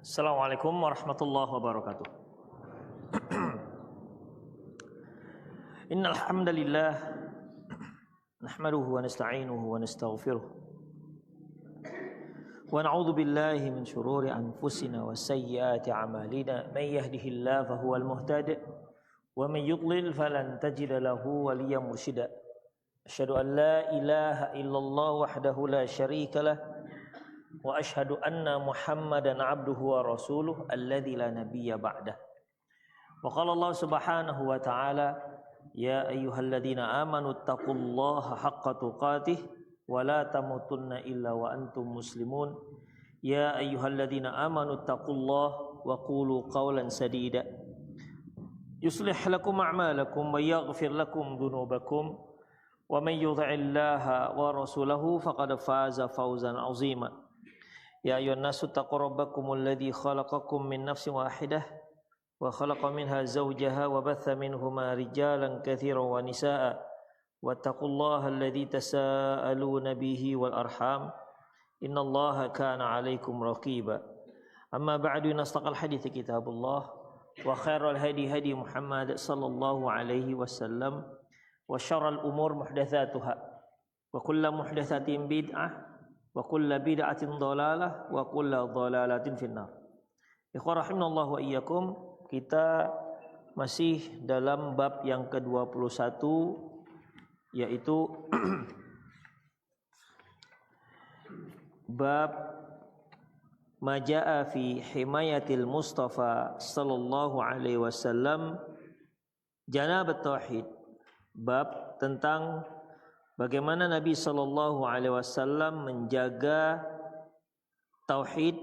Assalamualaikum warahmatullahi wabarakatuh. Innal hamdalillah nahmaduhu wa nasta'inuhu wa nastaghfiruh wa na'udzu billahi min shururi anfusina wa sayyiati a'malina may yahdihillahu fahuwal muhtadi wa may yudlil falan tajida lahu waliyyan mursyida. Asyhadu an la ilaha illallah wahdahu la syarika lah wa asyhadu anna Muhammadan abduhu wa rasuluh alladzi la nabiyya ba'dah. Wa qala Allah subhanahu wa ta'ala, ya ayyuhalladzina amanu taqullaha haqqa tuqatih wa la tamutunna illa wa antum muslimun. Ya ayyuhalladzina amanu taqullaha wa qulu qawlan sadida yuslih lakum a'malakum wa yaghfir lakum dhunubakum wa may yuti'illaha wa rasulahu faqad faza fawzan 'azima. Ya ayyuhan nasu taqu rabbakumul ladzi khalaqakum min nafsin wahidah wa khalaqa minha zawjaha wa batha minhuma rijalan katsiran wa nisaa'a wattaqullaha alladzi tasaaluna bihi wal arham innallaha kana 'alaikum raqiba. Amma ba'du, nastaqal hadithi kitabullah wa khairal hadi hadi Muhammad sallallahu alaihi wasallam wa syarral umur muhdatsatuha wa kullu muhdatsatin bid'ah wa kullu bid'atin dhalalah wa kullu dhalalatin finnar. Ikhwan rahimanallah wa iyyakum, kita masih dalam bab yang ke-21, yaitu bab majaa fi himayatil Mustafa sallallahu alaihi wasallam janabat tauhid. Bab tentang bagaimana Nabi sallallahu alaihi wasallam menjaga tauhid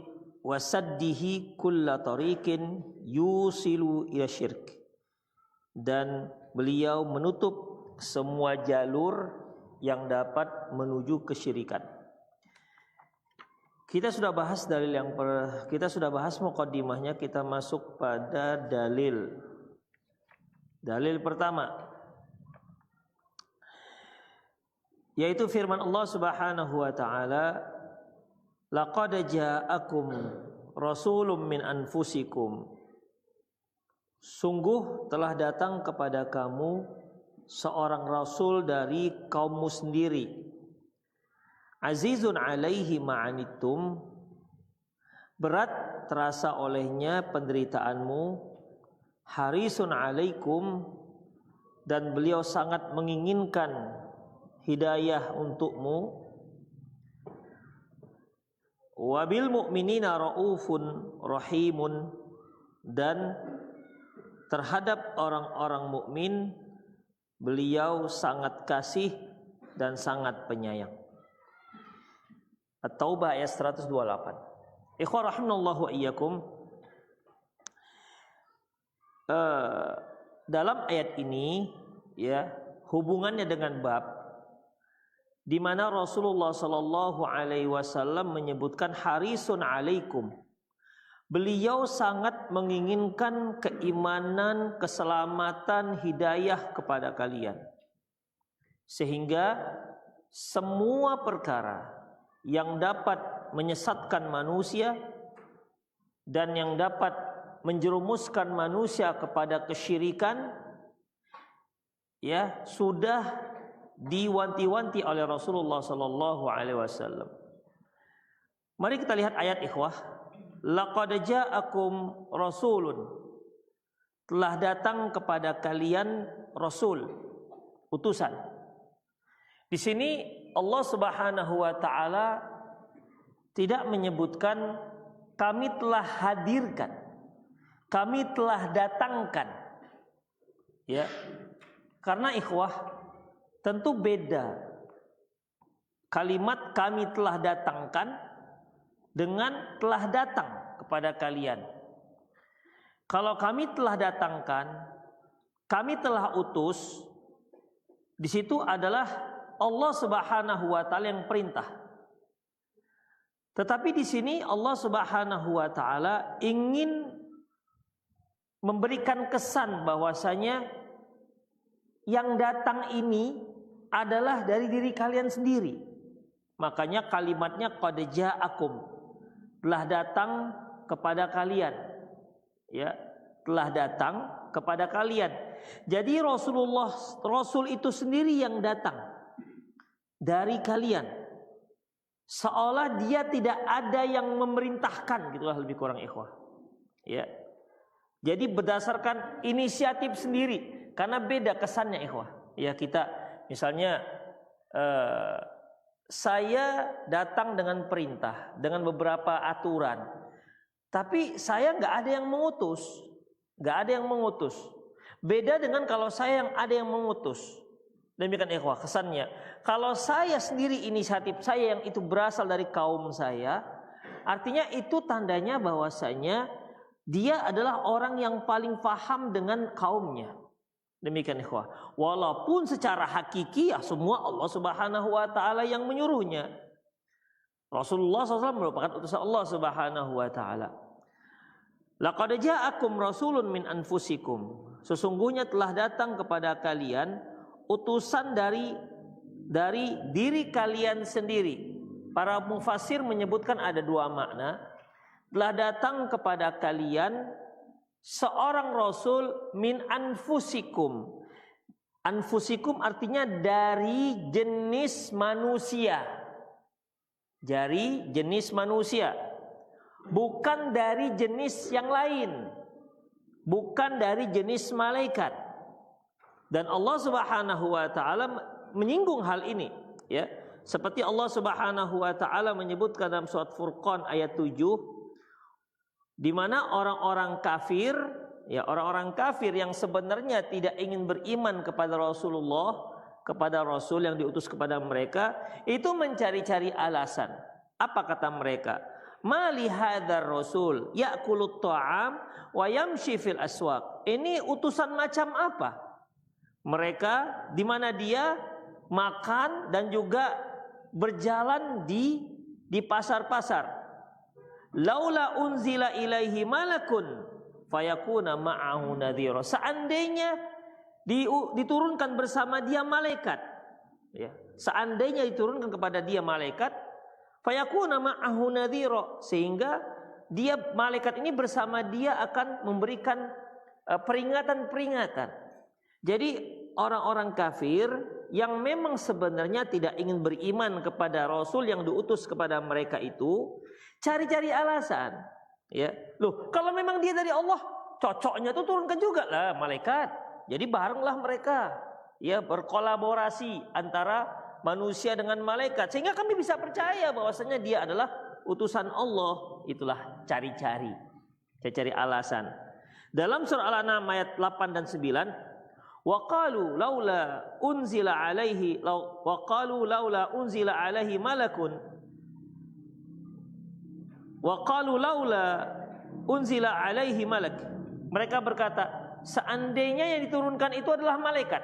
wasaddihi kulla tariqin yusilu ila syirk, dan beliau menutup semua jalur yang dapat menuju kesyirikan. Kita sudah bahas muqaddimahnya, kita masuk pada dalil. Dalil pertama yaitu firman Allah Subhanahu wa taala, laqad ja'akum rasulun min anfusikum, sungguh telah datang kepada kamu seorang rasul dari kaummu sendiri. Azizun alaihi ma'anittum, berat terasa olehnya penderitaanmu. Harisun alaikum, dan beliau sangat menginginkan hidayah untukmu. Wabil mu'minina raufun rahimun, dan terhadap orang-orang mukmin beliau sangat kasih dan sangat penyayang. At-Taubah ayat 128. Ikhwan rahimanallahu wa iyyakum, dalam ayat ini ya, hubungannya dengan bab di mana Rasulullah sallallahu alaihi wasallam menyebutkan harisun alaikum. Beliau sangat menginginkan keimanan, keselamatan, hidayah kepada kalian. Sehingga semua perkara yang dapat menyesatkan manusia dan yang dapat menjerumuskan manusia kepada kesyirikan ya sudah diwanti-wanti oleh Rasulullah sallallahu alaihi wasallam. Mari kita lihat ayat, ikhwah. Laqad ja'akum rasulun, telah datang kepada kalian rasul, utusan. Di sini Allah Subhanahu wa taala tidak menyebutkan kami telah hadirkan, kami telah datangkan. Ya. Karena ikhwah, tentu beda kalimat kami telah datangkan dengan telah datang kepada kalian. Kalau kami telah datangkan, kami telah utus, di situ adalah Allah Subhanahu wa taala yang perintah. Tetapi di sini Allah Subhanahu wa taala ingin memberikan kesan bahwasanya yang datang ini adalah dari diri kalian sendiri. Makanya kalimatnya qad ja'akum, telah datang kepada kalian. Ya, telah datang kepada kalian. Jadi Rasul itu sendiri yang datang dari kalian. Seolah dia tidak ada yang memerintahkan, gitulah lebih kurang ikhwah. Ya. Jadi berdasarkan inisiatif sendiri, karena beda kesannya ikhwah. Ya, kita misalnya saya datang dengan perintah, dengan beberapa aturan. Tapi saya nggak ada yang mengutus, Beda dengan kalau saya yang ada yang mengutus. Demikian ikhwah kesannya. Kalau saya sendiri inisiatif saya yang itu berasal dari kaum saya, artinya itu tandanya bahwasanya dia adalah orang yang paling paham dengan kaumnya. Demikian ikhwah. Walaupun secara hakiki ya semua Allah Subhanahu wa taala yang menyuruhnya. Rasulullah SAW merupakan utusan Allah Subhanahu wa taala. Laqad ja'akum rasulun min anfusikum. Sesungguhnya telah datang kepada kalian utusan dari diri kalian sendiri. Para mufassir menyebutkan ada dua makna. Telah datang kepada kalian seorang rasul min anfusikum. Anfusikum artinya dari jenis manusia. Dari jenis manusia. Bukan dari jenis yang lain. Bukan dari jenis malaikat. Dan Allah Subhanahu wa taala menyinggung hal ini, ya. Seperti Allah Subhanahu wa taala menyebutkan dalam surat Furqan ayat 7, di mana orang-orang kafir, ya, orang-orang kafir yang sebenarnya tidak ingin beriman kepada Rasulullah, kepada Rasul yang diutus kepada mereka, itu mencari-cari alasan. Apa kata mereka? Mali hadzal rasul ya'kulut ta'am wa yamshi fil aswaq. Ini utusan macam apa? Mereka di mana dia makan dan juga berjalan di pasar-pasar. Laula unzila ilaihi malakun fayakuna ma'ahu nadhira. Seandainya diturunkan bersama dia malaikat, ya. Seandainya diturunkan kepada dia malaikat, fayakuna ma'ahu nadhira, sehingga dia malaikat ini bersama dia akan memberikan peringatan-peringatan. Jadi orang-orang kafir yang memang sebenarnya tidak ingin beriman kepada Rasul yang diutus kepada mereka itu cari-cari alasan, ya. Loh, kalau memang dia dari Allah, cocoknya tuh turunkan juga lah malaikat. Jadi barenglah mereka, ya, berkolaborasi antara manusia dengan malaikat sehingga kami bisa percaya bahwasanya dia adalah utusan Allah. Itulah cari-cari alasan. Dalam surah Al-An'am ayat 8 dan 9, wa qalu laula unzila alaihi malakun wa qalu laula unzila alaihi malak. Mereka berkata, seandainya yang diturunkan itu adalah malaikat.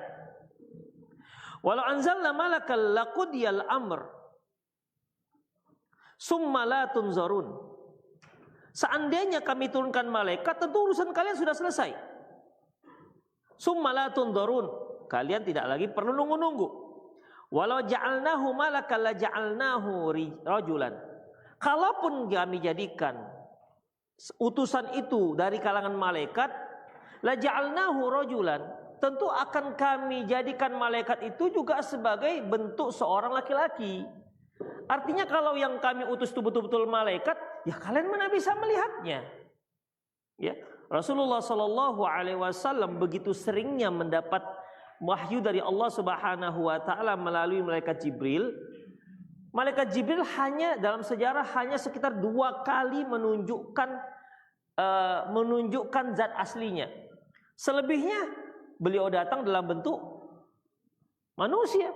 Walau anzalna malakal laqudiyal amr summa la tunzarun. Seandainya kami turunkan malaikat, tentu urusan kalian sudah selesai. Summa la tunzarun, kalian tidak lagi perlu nunggu-nunggu. Walau ja'alnahu malakal la ja'alnahu rajulan. Kalaupun kami jadikan utusan itu dari kalangan malaikat, la ja'alnahu rajulan, tentu akan kami jadikan malaikat itu juga sebagai bentuk seorang laki-laki. Artinya kalau yang kami utus itu betul-betul malaikat, ya kalian mana bisa melihatnya? Ya, Rasulullah Shallallahu Alaihi Wasallam begitu seringnya mendapat wahyu dari Allah Subhanahu Wa Taala melalui malaikat Jibril. Malaikat Jibril hanya dalam sejarah hanya sekitar 2 kali menunjukkan zat aslinya. Selebihnya beliau datang dalam bentuk manusia,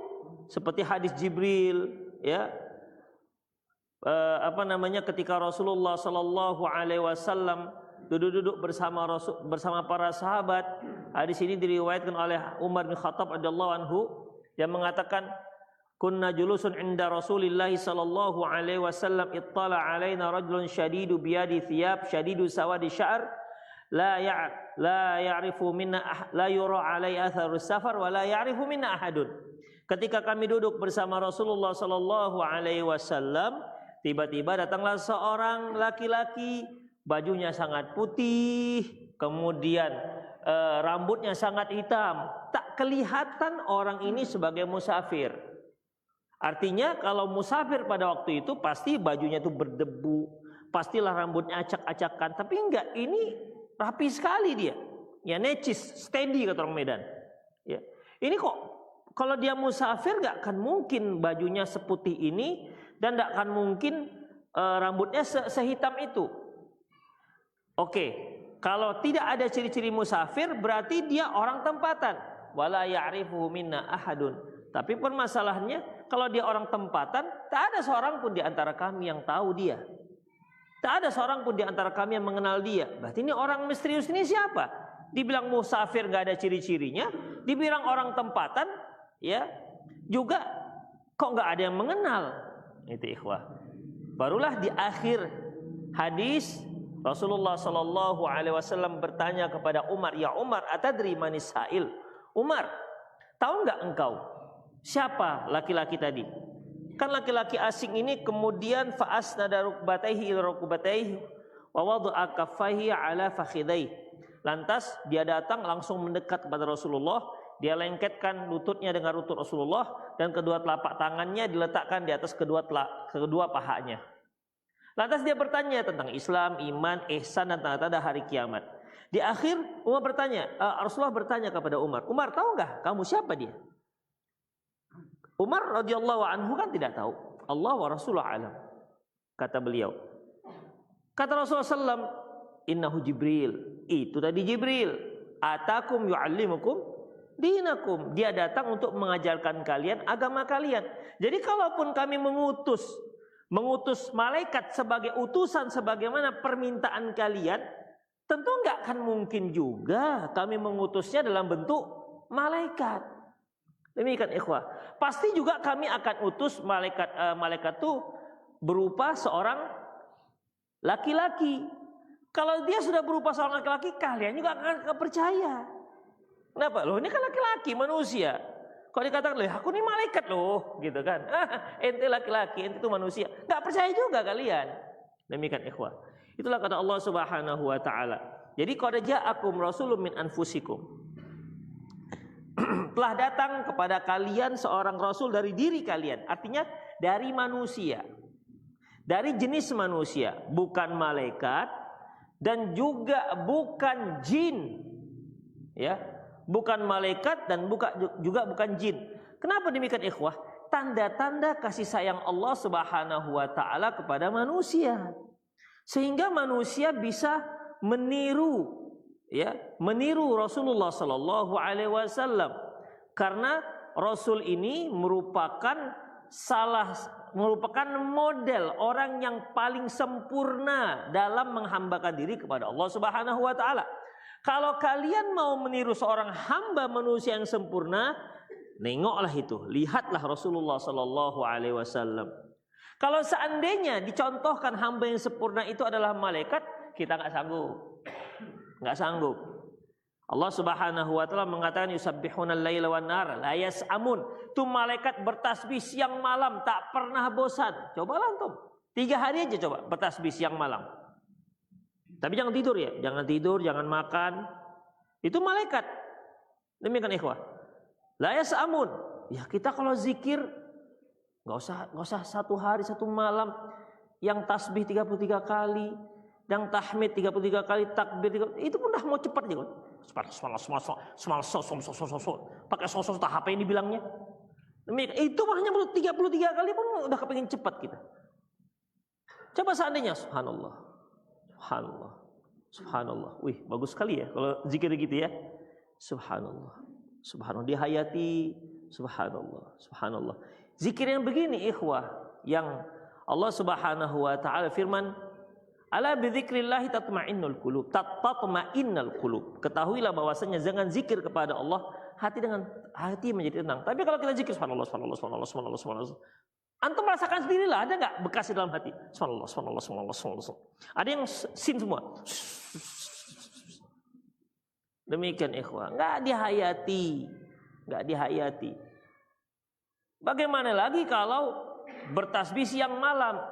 seperti hadis Jibril, ya. Ketika Rasulullah Sallallahu Alaihi Wasallam duduk-duduk bersama para sahabat. Hadis ini diriwayatkan oleh Umar bin Khattab radhiyallahu anhu yang mengatakan, kunna julusun inda Rasulillah sallallahu alaihi wasallam ittala alaina rajulun syadidu biyadi thiyab syadidu sawadi sya'r la ya'rifu minna la yura alai atharu safar wa la ya'rifu minna ahadun. Ketika kami duduk bersama Rasulullah sallallahu alaihi wasallam, tiba-tiba datanglah seorang laki-laki bajunya sangat putih, kemudian rambutnya sangat hitam, tak kelihatan orang ini sebagai musafir. Artinya kalau musafir pada waktu itu pasti bajunya itu berdebu, pastilah rambutnya acak-acakan. Tapi enggak, ini rapi sekali dia. Ya, necis, steady kata orang Medan. Ya. Ini kok kalau dia musafir enggak akan mungkin bajunya seputih ini dan enggak akan mungkin rambutnya sehitam itu. Oke, kalau tidak ada ciri-ciri musafir berarti dia orang tempatan. Wala ya'rifuhu minna ahadun. Tapi permasalahannya kalau dia orang tempatan, tak ada seorang pun di antara kami yang tahu dia. Tak ada seorang pun di antara kami yang mengenal dia. Berarti ini orang misterius ini siapa? Dibilang musafir gak ada ciri-cirinya, dibilang orang tempatan, ya juga kok gak ada yang mengenal. Itu ikhwah. Barulah di akhir hadis Rasulullah Shallallahu Alaihi Wasallam bertanya kepada Umar, ya Umar, atadri manis sa'il? Umar, tahu nggak engkau siapa laki-laki tadi? Kan laki-laki asing ini kemudian fa'asnada rukbatayhi ila rukbatayhi wa wada'a kaffayhi ala fakhidayhi. Lantas dia datang langsung mendekat kepada Rasulullah, dia lengketkan lututnya dengan lutut Rasulullah dan kedua telapak tangannya diletakkan di atas kedua pahanya. Lantas dia bertanya tentang Islam, iman, ihsan dan tanda-tanda hari kiamat. Di akhir Rasulullah bertanya kepada Umar, Umar tahu nggak kamu siapa dia? Umar radhiyallahu anhu kan tidak tahu. Allah wa Rasulullah alam. Kata beliau. Kata Rasulullah sallam, innahu Jibril. Itu tadi Jibril. Atakum yu'allimukum dinakum. Dia datang untuk mengajarkan kalian agama kalian. Jadi kalaupun kami mengutus malaikat sebagai utusan sebagaimana permintaan kalian, tentu nggak akan mungkin juga kami mengutusnya dalam bentuk malaikat. Demikian ikhwah. Pasti juga kami akan utus malaikat itu berupa seorang laki-laki. Kalau dia sudah berupa seorang laki-laki, kalian juga akan percaya. Kenapa? Loh, ini kan laki-laki, manusia. Kalau dikatakan, loh aku ini malaikat loh, gitu kan. Ente laki-laki, ente itu manusia. Nggak percaya juga kalian. Demikian ikhwah. Itulah kata Allah Subhanahu wa taala. Jadi qad ja'akum rasulun min anfusikum. Telah datang kepada kalian seorang rasul dari diri kalian. Artinya dari manusia. Dari jenis manusia, bukan malaikat dan juga bukan jin. Ya, bukan malaikat dan juga bukan jin. Kenapa demikian ikhwah? Tanda-tanda kasih sayang Allah Subhanahu wa taala kepada manusia. Sehingga manusia bisa meniru Rasulullah sallallahu alaihi wasallam. Karena Rasul ini merupakan model orang yang paling sempurna dalam menghambakan diri kepada Allah Subhanahu wa taala. Kalau kalian mau meniru seorang hamba manusia yang sempurna, nengoklah itu, lihatlah Rasulullah sallallahu alaihi wasallam. Kalau seandainya dicontohkan hamba yang sempurna itu adalah malaikat, kita nggak sanggup. Allah Subhanahu wa taala mengatakan yusabbihuna al-laila wan nahar la yas'amun. Itu malaikat bertasbih siang malam tak pernah bosan. Cobalah antum. 3 hari aja coba bertasbih siang malam. Tapi jangan tidur ya, jangan tidur, jangan makan. Itu malaikat. Demikian ikhwah. La yas'amun. Ya kita kalau zikir enggak usah 1 hari 1 malam yang tasbih 33 kali. Yang tahmid 33 kali, takbir 33 kali, itu pun udah mau cepat aja. Pakai sosok HP ini bilangnya. Itu hanya 33 kali pun udah kepengin cepat kita. Coba seandainya subhanallah. Wih, bagus sekali ya kalau zikir gitu ya. Subhanallah. Dihayati. Subhanallah. Zikir yang begini ikhwah, yang Allah Subhanahu wa taala firman, ala bidzikrillah tatma'innul qulub. Ketahuilah bahwasanya dengan zikir kepada Allah hati menjadi tenang. Tapi kalau kita zikir subhanallah. Antum merasakan sendirilah, ada enggak bekas di dalam hati? Subhanallah. Ada yang sin semua. Demikian ikhwah, enggak dihayati. Bagaimana lagi kalau bertasbih siang malam?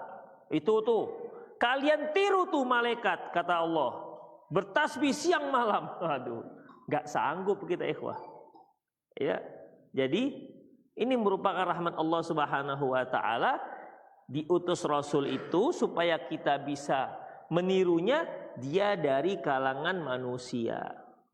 Itu tuh Kalian tiru tuh malaikat, kata Allah. Bertasbih siang malam. Aduh, nggak sanggup kita ikhwah. Ya, jadi ini merupakan rahmat Allah Subhanahu wa taala, diutus Rasul itu supaya kita bisa menirunya, dia dari kalangan manusia.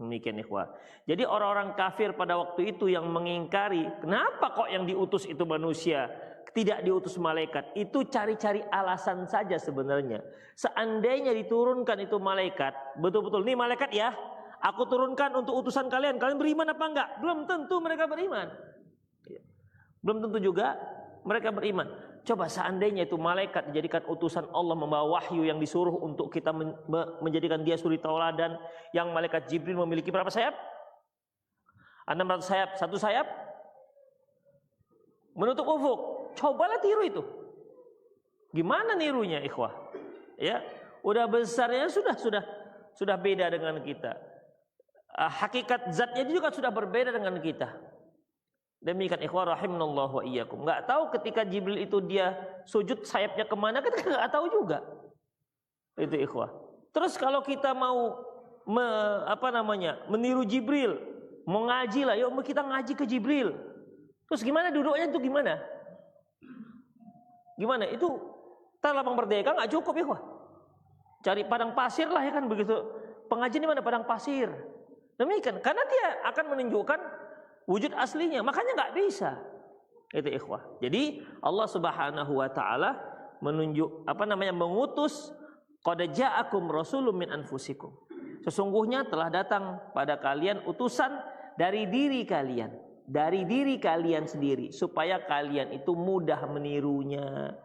Demikian ikhwah. Jadi orang-orang kafir pada waktu itu yang mengingkari, kenapa kok yang diutus itu manusia, tidak diutus malaikat? Itu cari-cari alasan saja sebenarnya. Seandainya diturunkan itu malaikat, betul-betul nih malaikat ya, aku turunkan untuk utusan kalian, kalian beriman apa enggak? Belum tentu mereka beriman. Belum tentu juga mereka beriman. Coba seandainya itu malaikat dijadikan utusan Allah, membawa wahyu yang disuruh untuk kita menjadikan dia suri tauladan, yang malaikat Jibril memiliki berapa sayap? 600 sayap, satu sayap menutup ufuk. Cobalah tiru itu. Gimana nirunya ikhwah? Ya, udah besarnya sudah beda dengan kita. Hakikat zatnya juga sudah berbeda dengan kita. Demikian ikhwah rahimanallahu wa iyyakum. Enggak tahu ketika Jibril itu dia sujud sayapnya kemana, kita enggak tahu juga. Itu ikhwah. Terus kalau kita mau meniru Jibril, mau ngaji lah, yuk kita ngaji ke Jibril. Terus gimana duduknya itu gimana? Gimana? Itu lapang merdeka enggak cukup ikhwah. Cari padang pasir lah ya kan begitu. Pengajian di mana? Padang pasir. Demikian, karena dia akan menunjukkan wujud aslinya, makanya nggak bisa. Itu ikhwah. Jadi Allah Subhanahu wa taala mengutus qad ja'akum rasulun min anfusikum. Sesungguhnya telah datang pada kalian utusan dari diri kalian sendiri, supaya kalian itu mudah menirunya.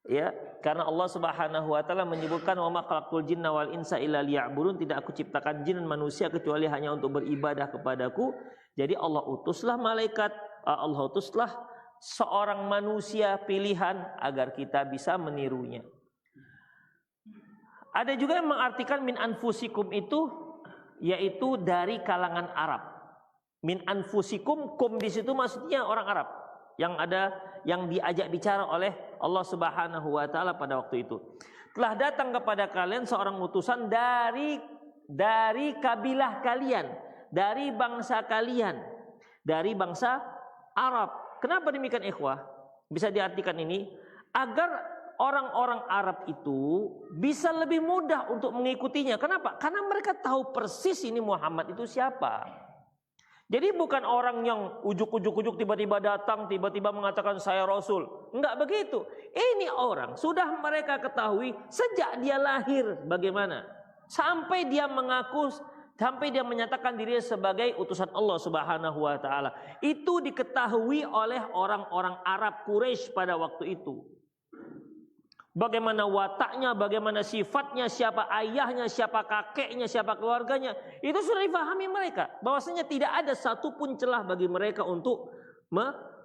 Ya, karena Allah Subhanahu wa taala menyebutkan wa ma khalaqtul jinna wal insa illa liya'budun, tidak aku ciptakan jin dan manusia kecuali hanya untuk beribadah kepadaku. Jadi Allah utuslah malaikat, Allah utuslah seorang manusia pilihan agar kita bisa menirunya. Ada juga yang mengartikan min anfusikum itu yaitu dari kalangan Arab. Min anfusikum, kum di situ maksudnya orang Arab yang diajak bicara oleh Allah Subhanahu wa taala pada waktu itu. Telah datang kepada kalian seorang utusan dari kabilah kalian, dari bangsa kalian, dari bangsa Arab. Kenapa demikian ikhwah? Bisa diartikan ini agar orang-orang Arab itu bisa lebih mudah untuk mengikutinya. Kenapa? Karena mereka tahu persis ini Muhammad itu siapa. Jadi bukan orang yang ujuk-ujuk tiba-tiba datang, tiba-tiba mengatakan saya Rasul. Enggak begitu. Ini orang sudah mereka ketahui sejak dia lahir bagaimana. Sampai dia mengaku, sampai dia menyatakan dirinya sebagai utusan Allah Subhanahu wa taala. Itu diketahui oleh orang-orang Arab Quraisy pada waktu itu. Bagaimana wataknya, bagaimana sifatnya, siapa ayahnya, siapa kakeknya, siapa keluarganya. Itu sudah difahami mereka. Bahwasanya tidak ada satupun celah bagi mereka untuk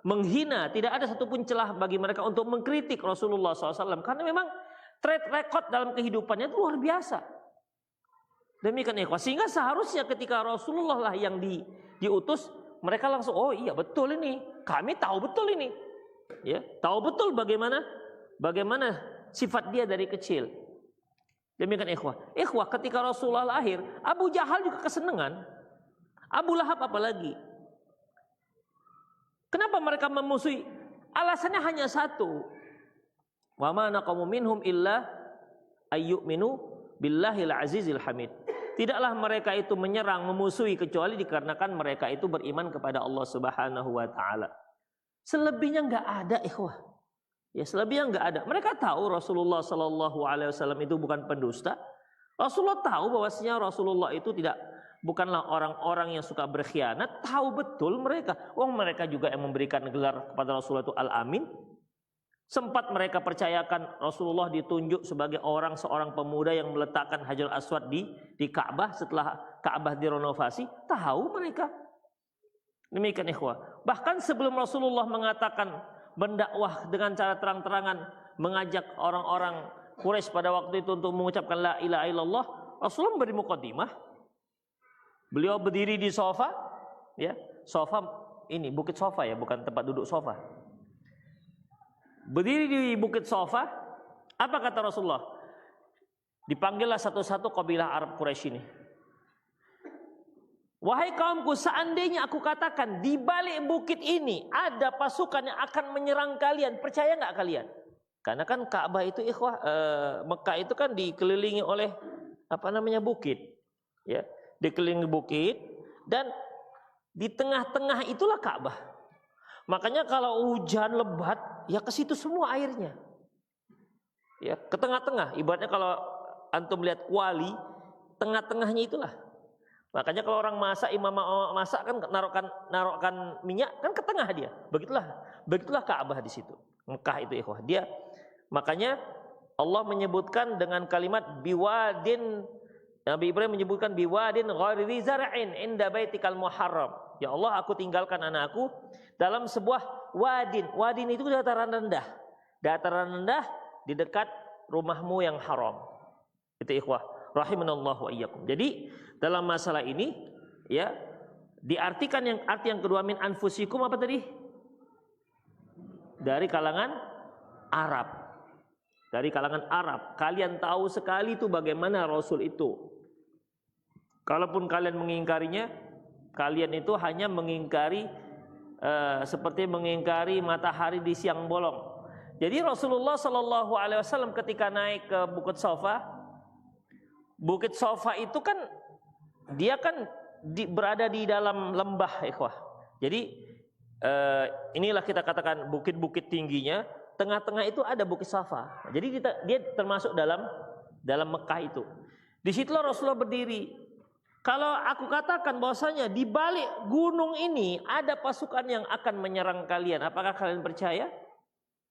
menghina. Tidak ada satupun celah bagi mereka untuk mengkritik Rasulullah SAW. Karena memang track record dalam kehidupannya itu luar biasa. Demikian ikhwah. Sehingga seharusnya ketika Rasulullah lah yang diutus, mereka langsung, oh iya betul ini. Kami tahu betul ini. Ya, tahu betul bagaimana sifat dia dari kecil. Demikian ikhwah. Ikhwah, ketika Rasulullah lahir, Abu Jahal juga kesenangan. Abu Lahab apalagi. Kenapa mereka memusuhi? Alasannya hanya satu. Wa ma naqamu minhum illa ayyuminu billahil azizil hamid. Tidaklah mereka itu menyerang, memusuhi kecuali dikarenakan mereka itu beriman kepada Allah Subhanahu wa taala. Selebihnya enggak ada ikhwah. Ya, selebihnya enggak ada. Mereka tahu Rasulullah Sallallahu Alaihi Wasallam itu bukan pendusta. Rasulullah tahu bahwasanya Rasulullah itu bukanlah orang-orang yang suka berkhianat. Tahu betul mereka. Mereka juga yang memberikan gelar kepada Rasulullah itu Al-Amin. Sempat mereka percayakan Rasulullah ditunjuk sebagai seorang pemuda yang meletakkan Hajar Aswad di Ka'bah setelah Ka'bah direnovasi. Tahu mereka. Demikian ikhwah. Bahkan sebelum Rasulullah mengatakan berdakwah dengan cara terang-terangan, mengajak orang-orang Quraisy pada waktu itu untuk mengucapkan la ilaha illallah, Rasulullah memberi muqaddimah. Beliau berdiri di sofa, ya, sofa ini bukit sofa ya, bukan tempat duduk sofa. Berdiri di bukit sofa, apa kata Rasulullah? Dipanggillah satu-satu kabilah Arab Quraisy ini. Wahai kaumku, seandainya aku katakan di balik bukit ini ada pasukan yang akan menyerang kalian, percaya nggak kalian? Karena kan Ka'bah itu ikhwah, Mekah itu kan dikelilingi oleh bukit, ya, dikelilingi bukit dan di tengah-tengah itulah Ka'bah. Makanya kalau hujan lebat, ya ke situ semua airnya, ya, ke tengah-tengah. Ibaratnya kalau antum lihat kuali, tengah-tengahnya itulah. Makanya kalau orang masak, imam masak kan naruhkan minyak kan ke tengah dia. Begitulah Ka'bah di situ. Mekah itu ikhwah. Dia makanya Allah menyebutkan dengan kalimat biwadin. Nabi Ibrahim menyebutkan biwadin ghairi zar'in inda baitikal muharram. Ya Allah, aku tinggalkan anakku dalam sebuah wadin. Wadin itu dataran rendah. Dataran rendah di dekat rumahmu yang haram. Itu ikhwah, rahimanallahu wa iyyakum. Jadi dalam masalah ini, ya, diartikan arti yang kedua, min anfusikum apa tadi? Dari kalangan Arab. Dari kalangan Arab. Kalian tahu sekali itu bagaimana Rasul itu. Kalaupun kalian mengingkarinya, kalian itu hanya mengingkari seperti mengingkari matahari di siang bolong. Jadi Rasulullah Shallallahu Alaihi Wasallam ketika naik ke Bukit Sofa itu kan dia kan berada di dalam lembah, ikhwah. Jadi inilah kita katakan bukit-bukit tingginya, tengah-tengah itu ada Bukit Sofa. Jadi dia termasuk dalam Mekah itu. Di situlah Rasulullah berdiri. Kalau aku katakan bahwasanya di balik gunung ini ada pasukan yang akan menyerang kalian, apakah kalian percaya?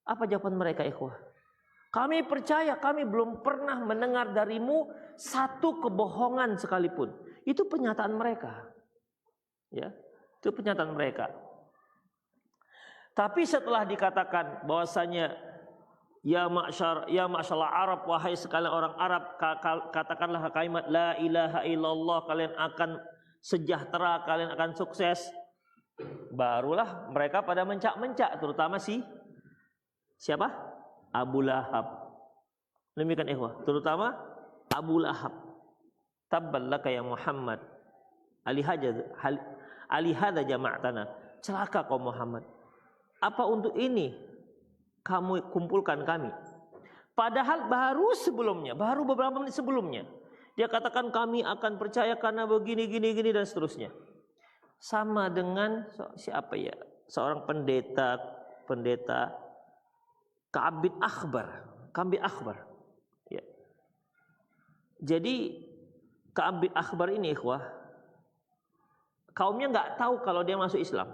Apa jawaban mereka, ikhwah? Kami percaya, kami belum pernah mendengar darimu satu kebohongan sekalipun. Itu pernyataan mereka. Ya, itu pernyataan mereka. Tapi setelah dikatakan bahwasanya ya ma'syar Arab, wahai sekalian orang Arab, katakanlah kalimat la ilaha illallah, kalian akan sejahtera, kalian akan sukses. Barulah mereka pada mencak-mencak, terutama siapa? Abu Lahab. Demikian ikhwah, terutama Abu Lahab. Tabballaka ya Muhammad, alihada jama'tana. Celaka kau Muhammad. Apa untuk ini kamu kumpulkan kami? Padahal baru beberapa menit sebelumnya dia katakan kami akan percaya karena begini gini dan seterusnya. Sama dengan siapa ya? Seorang pendeta Ka'ab bin Akhbar. Ya. Jadi Ka'ab bin Akhbar ini ikhwah, kaumnya nggak tahu kalau dia masuk Islam.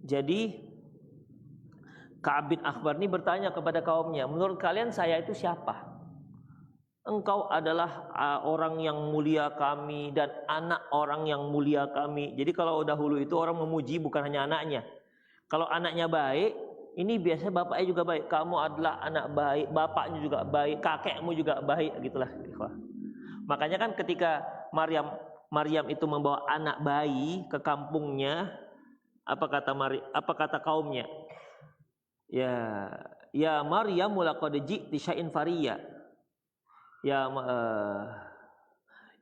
Jadi Ka'ab bin Akhbar ini bertanya kepada kaumnya, menurut kalian saya itu siapa? Engkau adalah orang yang mulia kami dan anak orang yang mulia kami. Jadi kalau dahulu itu orang memuji bukan hanya anaknya. Kalau anaknya baik, ini biasanya bapaknya juga baik. Kamu adalah anak baik, bapaknya juga baik, kakekmu juga baik, gitulah. Makanya kan ketika Maryam itu membawa anak bayi ke kampungnya, apa kata kaumnya? Ya Maryam laqad ji'ti syai'in fariya.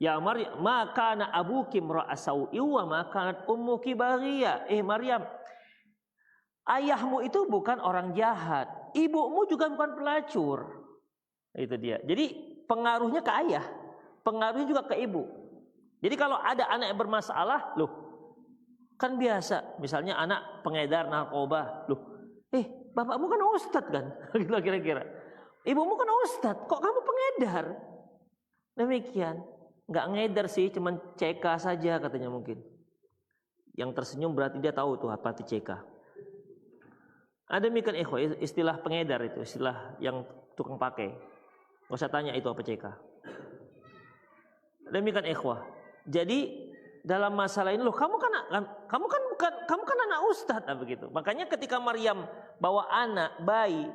Ya Maryam, ma kana abuki imra'a sau'i wa ma kanat ummuki baghiya. Maryam, ayahmu itu bukan orang jahat, ibumu juga bukan pelacur. Itu dia. Jadi pengaruhnya ke ayah, pengaruhnya juga ke ibu. Jadi kalau ada anak yang bermasalah, kan biasa, misalnya anak pengedar narkoba, bapakmu kan ustadz kan, gitu kira-kira. Ibumu kan ustadz, kok kamu pengedar? Demikian, nggak ngedar sih, cuman CK saja katanya mungkin. Yang tersenyum berarti dia tahu tuh apa itu CK. Ada demikian ikhwah, istilah pengedar itu, istilah yang tukang pakai. Nggak usah tanya itu apa CK. Demikian ikhwah. Jadi dalam masalah ini kamu kan anak ustadz begitu. Makanya ketika Maryam bawa anak bayi,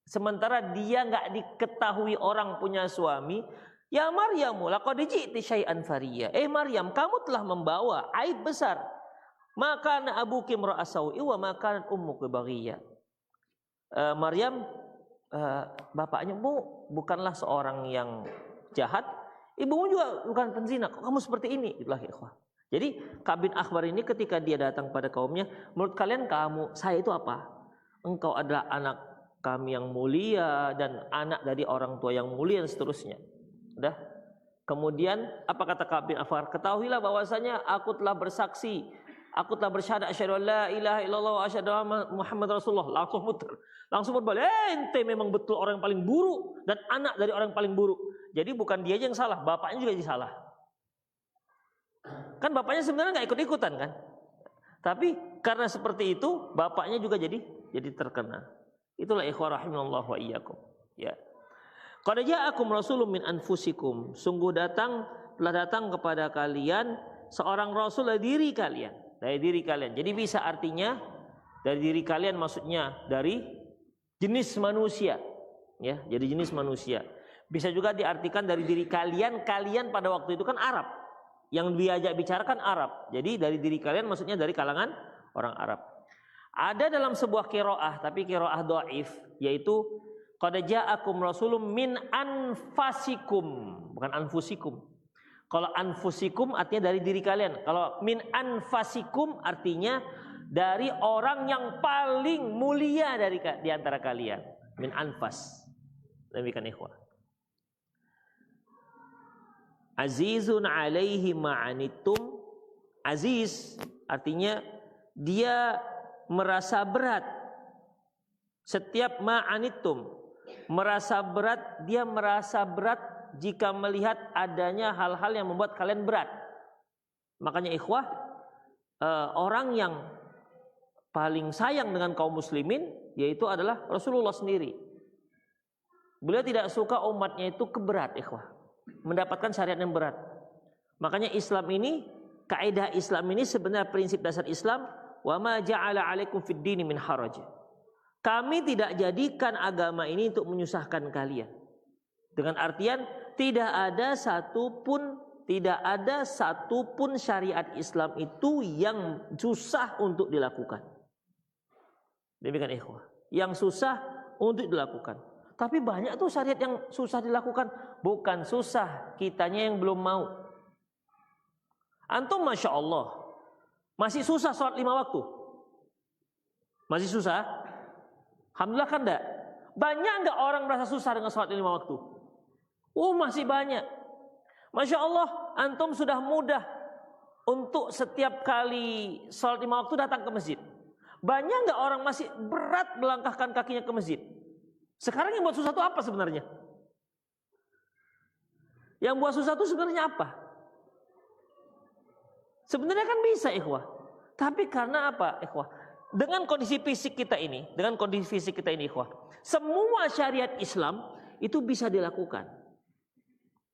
sementara dia nggak diketahui orang punya suami, ya Maryamu laqad ji'ti syai'an fariya. Maryam, kamu telah membawa aib besar. Maka abuki imra'a sau'i wa ma kanat ummuki baghiya. Maryam, bapaknya, Bu, bukanlah seorang yang jahat, ibumu juga bukan penzina, kok kamu seperti ini? Itulah ikhwah. Jadi Ka'ab bin Akhbar ini ketika dia datang pada kaumnya, menurut kalian saya itu apa? Engkau adalah anak kami yang mulia dan anak dari orang tua yang mulia dan seterusnya. Udah. Kemudian apa kata Ka'ab bin Akhbar? Ketahuilah bahwasanya aku telah bersaksi, aku telah bersyahadat asyhadu an la ilaha illallah wa asyhadu anna Muhammad Rasulullah. Langsung berbalik. Ente memang betul orang yang paling buruk dan anak dari orang yang paling buruk. Jadi bukan dia yang salah, bapaknya juga yang salah. Kan bapaknya sebenarnya nggak ikut-ikutan kan? Tapi karena seperti itu, bapaknya juga jadi terkena. Itulah ikhwah rahimallahu wa iyyakum. Ya. Qad ja'akum rasulun min anfusikum. Sungguh telah datang kepada kalian seorang rasul dari diri kalian. Dari diri kalian. Jadi bisa artinya dari diri kalian, maksudnya dari jenis manusia. Ya, jadi jenis manusia. Bisa juga diartikan dari diri kalian. Kalian pada waktu itu kan Arab. Yang diajak bicara kan Arab. Jadi dari diri kalian maksudnya dari kalangan orang Arab. Ada dalam sebuah qiraah, tapi qiraah dhaif, yaitu qad ja'akum rasulun min anfasikum, bukan anfusikum. Kalau anfusikum artinya dari diri kalian. Kalau min anfasikum artinya dari orang yang paling mulia di antara kalian. Min anfas. Demikian ikhwah. Azizun alaihi ma'anittum. Aziz artinya dia merasa berat. Setiap ma'anittum, merasa berat, dia merasa berat jika melihat adanya hal-hal yang membuat kalian berat. Makanya ikhwah, orang yang paling sayang dengan kaum muslimin yaitu adalah Rasulullah sendiri. Beliau tidak suka umatnya itu keberat, ikhwah, mendapatkan syariat yang berat. Makanya Islam ini, kaidah Islam ini sebenarnya prinsip dasar Islam, wa ma ja'ala 'alaikum fid dini min haraj. Kami tidak jadikan agama ini untuk menyusahkan kalian. Dengan artian tidak ada satupun syariat Islam itu yang susah untuk dilakukan. Demikian ikhwah, yang susah untuk dilakukan. Tapi banyak tuh syariat yang susah dilakukan. Bukan susah, kitanya yang belum mau. Antum Masya Allah masih susah sholat 5 waktu? Masih susah? Alhamdulillah kan enggak? Banyak enggak orang merasa susah dengan sholat 5 waktu? Masih banyak. Masya Allah, antum sudah mudah untuk setiap kali sholat 5 waktu datang ke masjid. Banyak enggak orang masih berat melangkahkan kakinya ke masjid? Sekarang yang buat susah itu apa sebenarnya? Yang buat susah itu sebenarnya apa? Sebenarnya kan bisa ikhwah. Tapi karena apa ikhwah? Dengan kondisi fisik kita ini ikhwah, semua syariat Islam itu bisa dilakukan.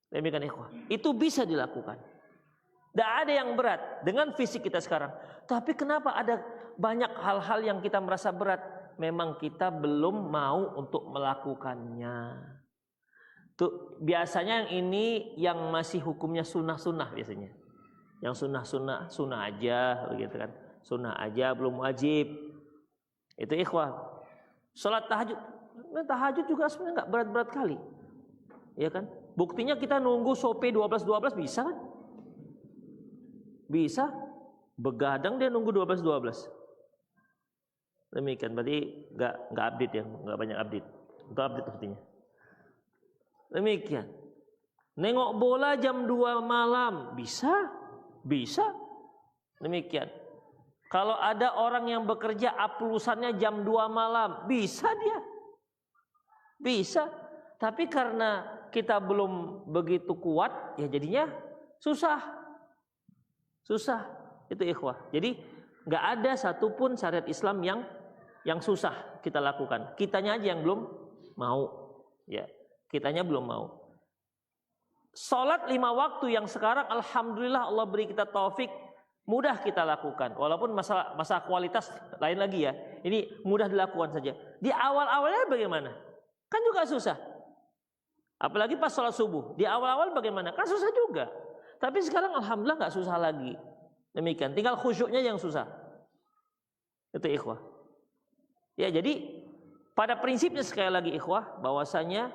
Demikian ikhwah, itu bisa dilakukan. Tidak ada yang berat dengan fisik kita sekarang. Tapi kenapa ada banyak hal-hal yang kita merasa berat? Memang kita belum mau untuk melakukannya. Tuh, biasanya yang ini yang masih hukumnya sunnah-sunnah biasanya. Yang sunnah aja begitu kan. Sunnah aja belum wajib. Itu ikhwah. Salat tahajud juga sebenarnya enggak berat-berat kali. Ya kan? Buktinya kita nunggu sope 12 bisa kan? Bisa. Begadang dia nunggu 12. Demikian, berarti enggak update ya, enggak banyak update. Untuk update sepertinya. Demikian. Nengok bola jam 2 malam, bisa. Demikian. Kalau ada orang yang bekerja aplusannya jam 2 malam, bisa dia. Bisa. Tapi karena kita belum begitu kuat, ya jadinya susah. Itu ikhwah. Jadi enggak ada satupun syariat Islam yang susah kita lakukan. Kitanya aja yang belum mau. Ya, kitanya belum mau. Salat 5 waktu yang sekarang alhamdulillah Allah beri kita taufik, mudah kita lakukan. Walaupun masalah kualitas lain lagi ya. Ini mudah dilakukan saja. Di awal-awalnya bagaimana? Kan juga susah. Apalagi pas salat subuh. Di awal-awal bagaimana? Kan susah juga. Tapi sekarang alhamdulillah enggak susah lagi. Demikian. Tinggal khusyuknya yang susah. Itu ikhwah. Ya, jadi pada prinsipnya sekali lagi ikhwah, bahwasanya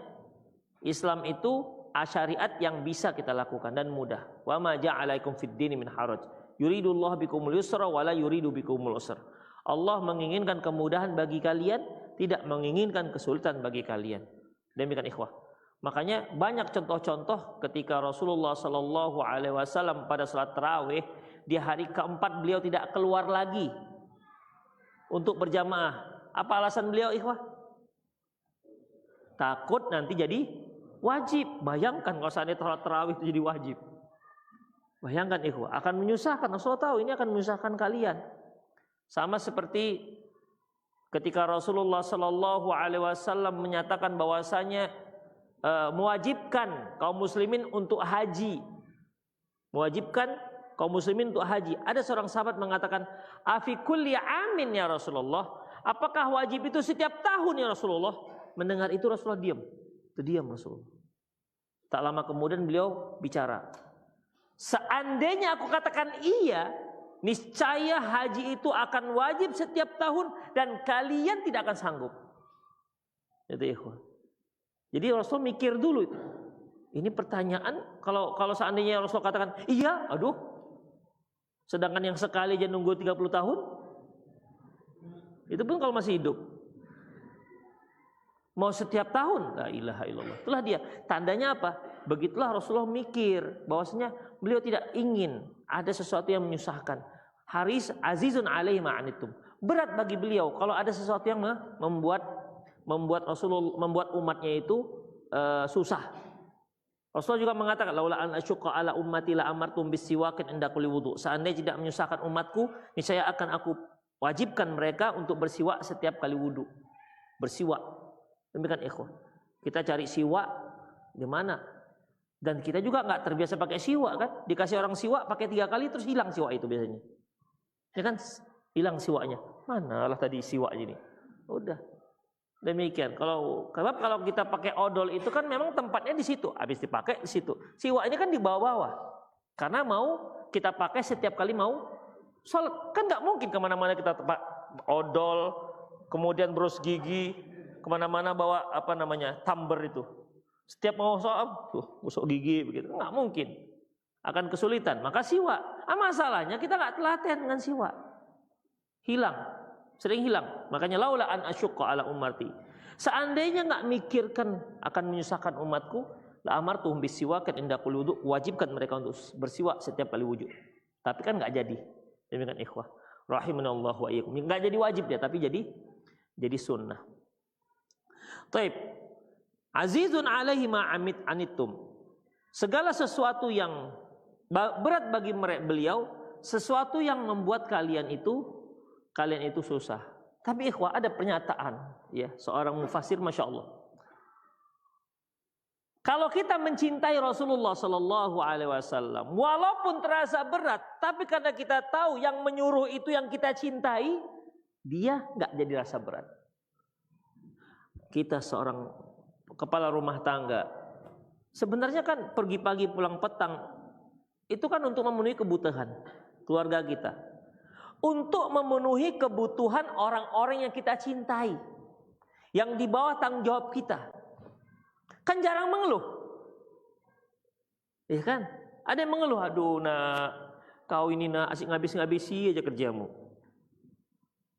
Islam itu syariat yang bisa kita lakukan dan mudah. Wa ma ja'alaikum fid dini min haraj. Yuridullahu bikumul yusra wa la yuridu bikumul usra. Allah menginginkan kemudahan bagi kalian, tidak menginginkan kesulitan bagi kalian. Demikian ikhwah. Makanya banyak contoh-contoh ketika Rasulullah sallallahu alaihi wasallam pada salat tarawih di hari keempat beliau tidak keluar lagi untuk berjamaah. Apa alasan beliau ikhwah? Takut nanti jadi wajib. Bayangkan kalau seandainya salat tarawih itu jadi wajib. Bayangkan ikhwah, akan menyusahkan. Rasulullah tahu ini akan menyusahkan kalian. Sama seperti ketika Rasulullah sallallahu alaihi wasallam menyatakan bahwasanya mewajibkan kaum muslimin untuk haji. Mewajibkan kaum muslimin untuk haji. Ada seorang sahabat mengatakan, "Afi kulli amin ya Rasulullah?" Apakah wajib itu setiap tahun ya Rasulullah? Mendengar itu Rasulullah diam. Terdiam Rasulullah. Tak lama kemudian beliau bicara. Seandainya aku katakan iya, niscaya haji itu akan wajib setiap tahun dan kalian tidak akan sanggup. Itu ikhwan. Jadi Rasul mikir dulu itu. Ini pertanyaan kalau seandainya Rasul katakan iya, aduh. Sedangkan yang sekali aja nunggu 30 tahun. Itu pun kalau masih hidup. Mau setiap tahun, la ilaha illallah. Itulah dia. Tandanya apa? Begitulah Rasulullah mikir bahwasanya beliau tidak ingin ada sesuatu yang menyusahkan. Haris azizun alaihi ma'anitum. Berat bagi beliau kalau ada sesuatu yang membuat Rasulullah, membuat umatnya itu susah. Rasulullah juga mengatakan, laula an asyqa ala ummati la amartum bisiwakin inda kulli wudu. Seandainya tidak menyusahkan umatku, niscaya akan aku wajibkan mereka untuk bersiwak setiap kali wudu. Bersiwak. Demikian ikhwan. Kita cari siwak di mana? Dan kita juga nggak terbiasa pakai siwak kan? Dikasih orang siwak pakai 3 kali terus hilang siwak itu biasanya. Ya kan? Hilang siwaknya. Manalah tadi siwak ini. Udah. Demikian. Kalau kita pakai odol itu kan memang tempatnya di situ. Habis dipakai di situ. Siwak ini kan di bawah-bawah. Karena mau kita pakai setiap kali mau sholat. Kan nggak mungkin kemana-mana kita odol, kemudian berus gigi, kemana-mana bawa tumbler itu. Setiap mau sholat, gosok gigi begitu. Nggak mungkin. Akan kesulitan. Maka siwak. Masalahnya kita nggak telaten dengan siwak. Hilang. Sering hilang. Makanya laula an asyqa ala ummati. Seandainya enggak mikirkan akan menyusahkan umatku, la amartuhum bisiwakin inda kulli wudu, wajibkan mereka untuk bersiwak setiap kali wudu. Tapi kan enggak jadi. Demikian ikhwah. Rahimanallahu wa iyyakum. Enggak jadi wajib dia, tapi jadi sunnah. Taib. Azizun alaihi ma anittum. Segala sesuatu yang berat bagi beliau, sesuatu yang membuat kalian itu susah. Tapi ikhwah, ada pernyataan ya seorang mufassir, masya Allah. Kalau kita mencintai Rasulullah Sallallahu Alaihi Wasallam, walaupun terasa berat, tapi karena kita tahu yang menyuruh itu yang kita cintai, dia nggak jadi rasa berat. Kita seorang kepala rumah tangga, sebenarnya kan pergi pagi pulang petang, itu kan untuk memenuhi kebutuhan keluarga kita. Untuk memenuhi kebutuhan orang-orang yang kita cintai, yang di bawah tanggung jawab kita. Kan jarang mengeluh, ya kan? Ada yang mengeluh, aduh nak, kau ini nak asik ngabis-ngabisi aja kerjamu.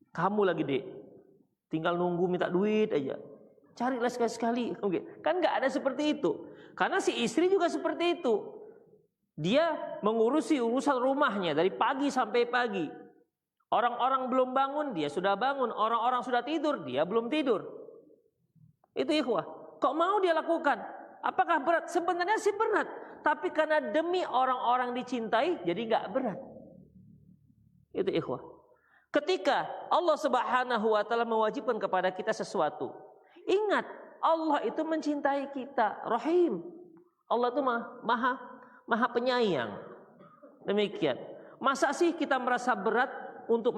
Kamu lagi dek, tinggal nunggu minta duit aja. Carilah sekali-sekali. Kan nggak ada seperti itu. Karena si istri juga seperti itu. Dia mengurusi urusan rumahnya dari pagi sampai pagi. Orang-orang belum bangun, dia sudah bangun. Orang-orang sudah tidur, dia belum tidur. Itu ikhwah. Kok mau dia lakukan? Apakah berat? Sebenarnya sih berat. Tapi karena demi orang-orang dicintai, jadi nggak berat. Itu ikhwah. Ketika Allah Subhanahu wa Ta'ala mewajibkan kepada kita sesuatu, ingat, Allah itu mencintai kita. Rahim. Allah itu maha penyayang. Demikian. Masa sih kita merasa berat untuk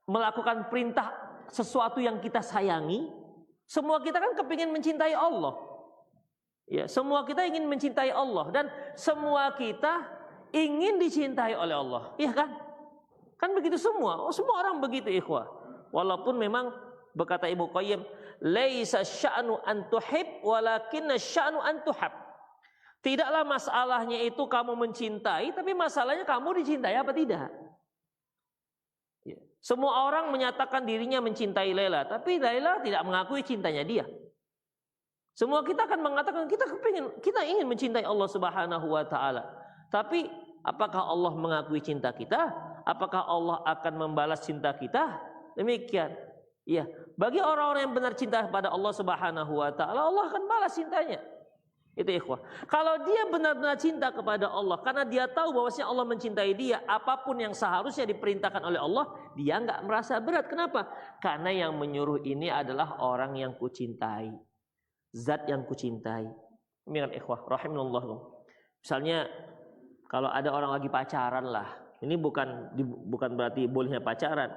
melakukan perintah sesuatu yang kita sayangi? Semua kita kan kepingin mencintai Allah. Ya, semua kita ingin mencintai Allah dan semua kita ingin dicintai oleh Allah. Iya kan? Kan begitu semua. Semua orang begitu ikhwah. Walaupun memang Berkata Ibnu Qayyim, laisa sya'nu an tuhib walakinna sya'nu an tuhab. Tidaklah masalahnya itu kamu mencintai, tapi masalahnya kamu dicintai apa tidak. Semua orang menyatakan dirinya mencintai Laila, tapi Laila tidak mengakui cintanya dia. Semua kita akan mengatakan kita ingin mencintai Allah Subhanahu wa taala. Tapi apakah Allah mengakui cinta kita? Apakah Allah akan membalas cinta kita? Demikian. Ya, bagi orang-orang yang benar cinta kepada Allah Subhanahu wa taala, Allah akan balas cintanya. Itu ikhwah. Kalau dia benar-benar cinta kepada Allah karena dia tahu bahwasanya Allah mencintai dia, apapun yang seharusnya diperintahkan oleh Allah, dia enggak merasa berat. Kenapa? Karena yang menyuruh ini adalah orang yang kucintai. Zat yang kucintai. Demikian ikhwah rahimanallah. Misalnya kalau ada orang lagi pacaran lah. Ini bukan berarti bolehnya pacaran.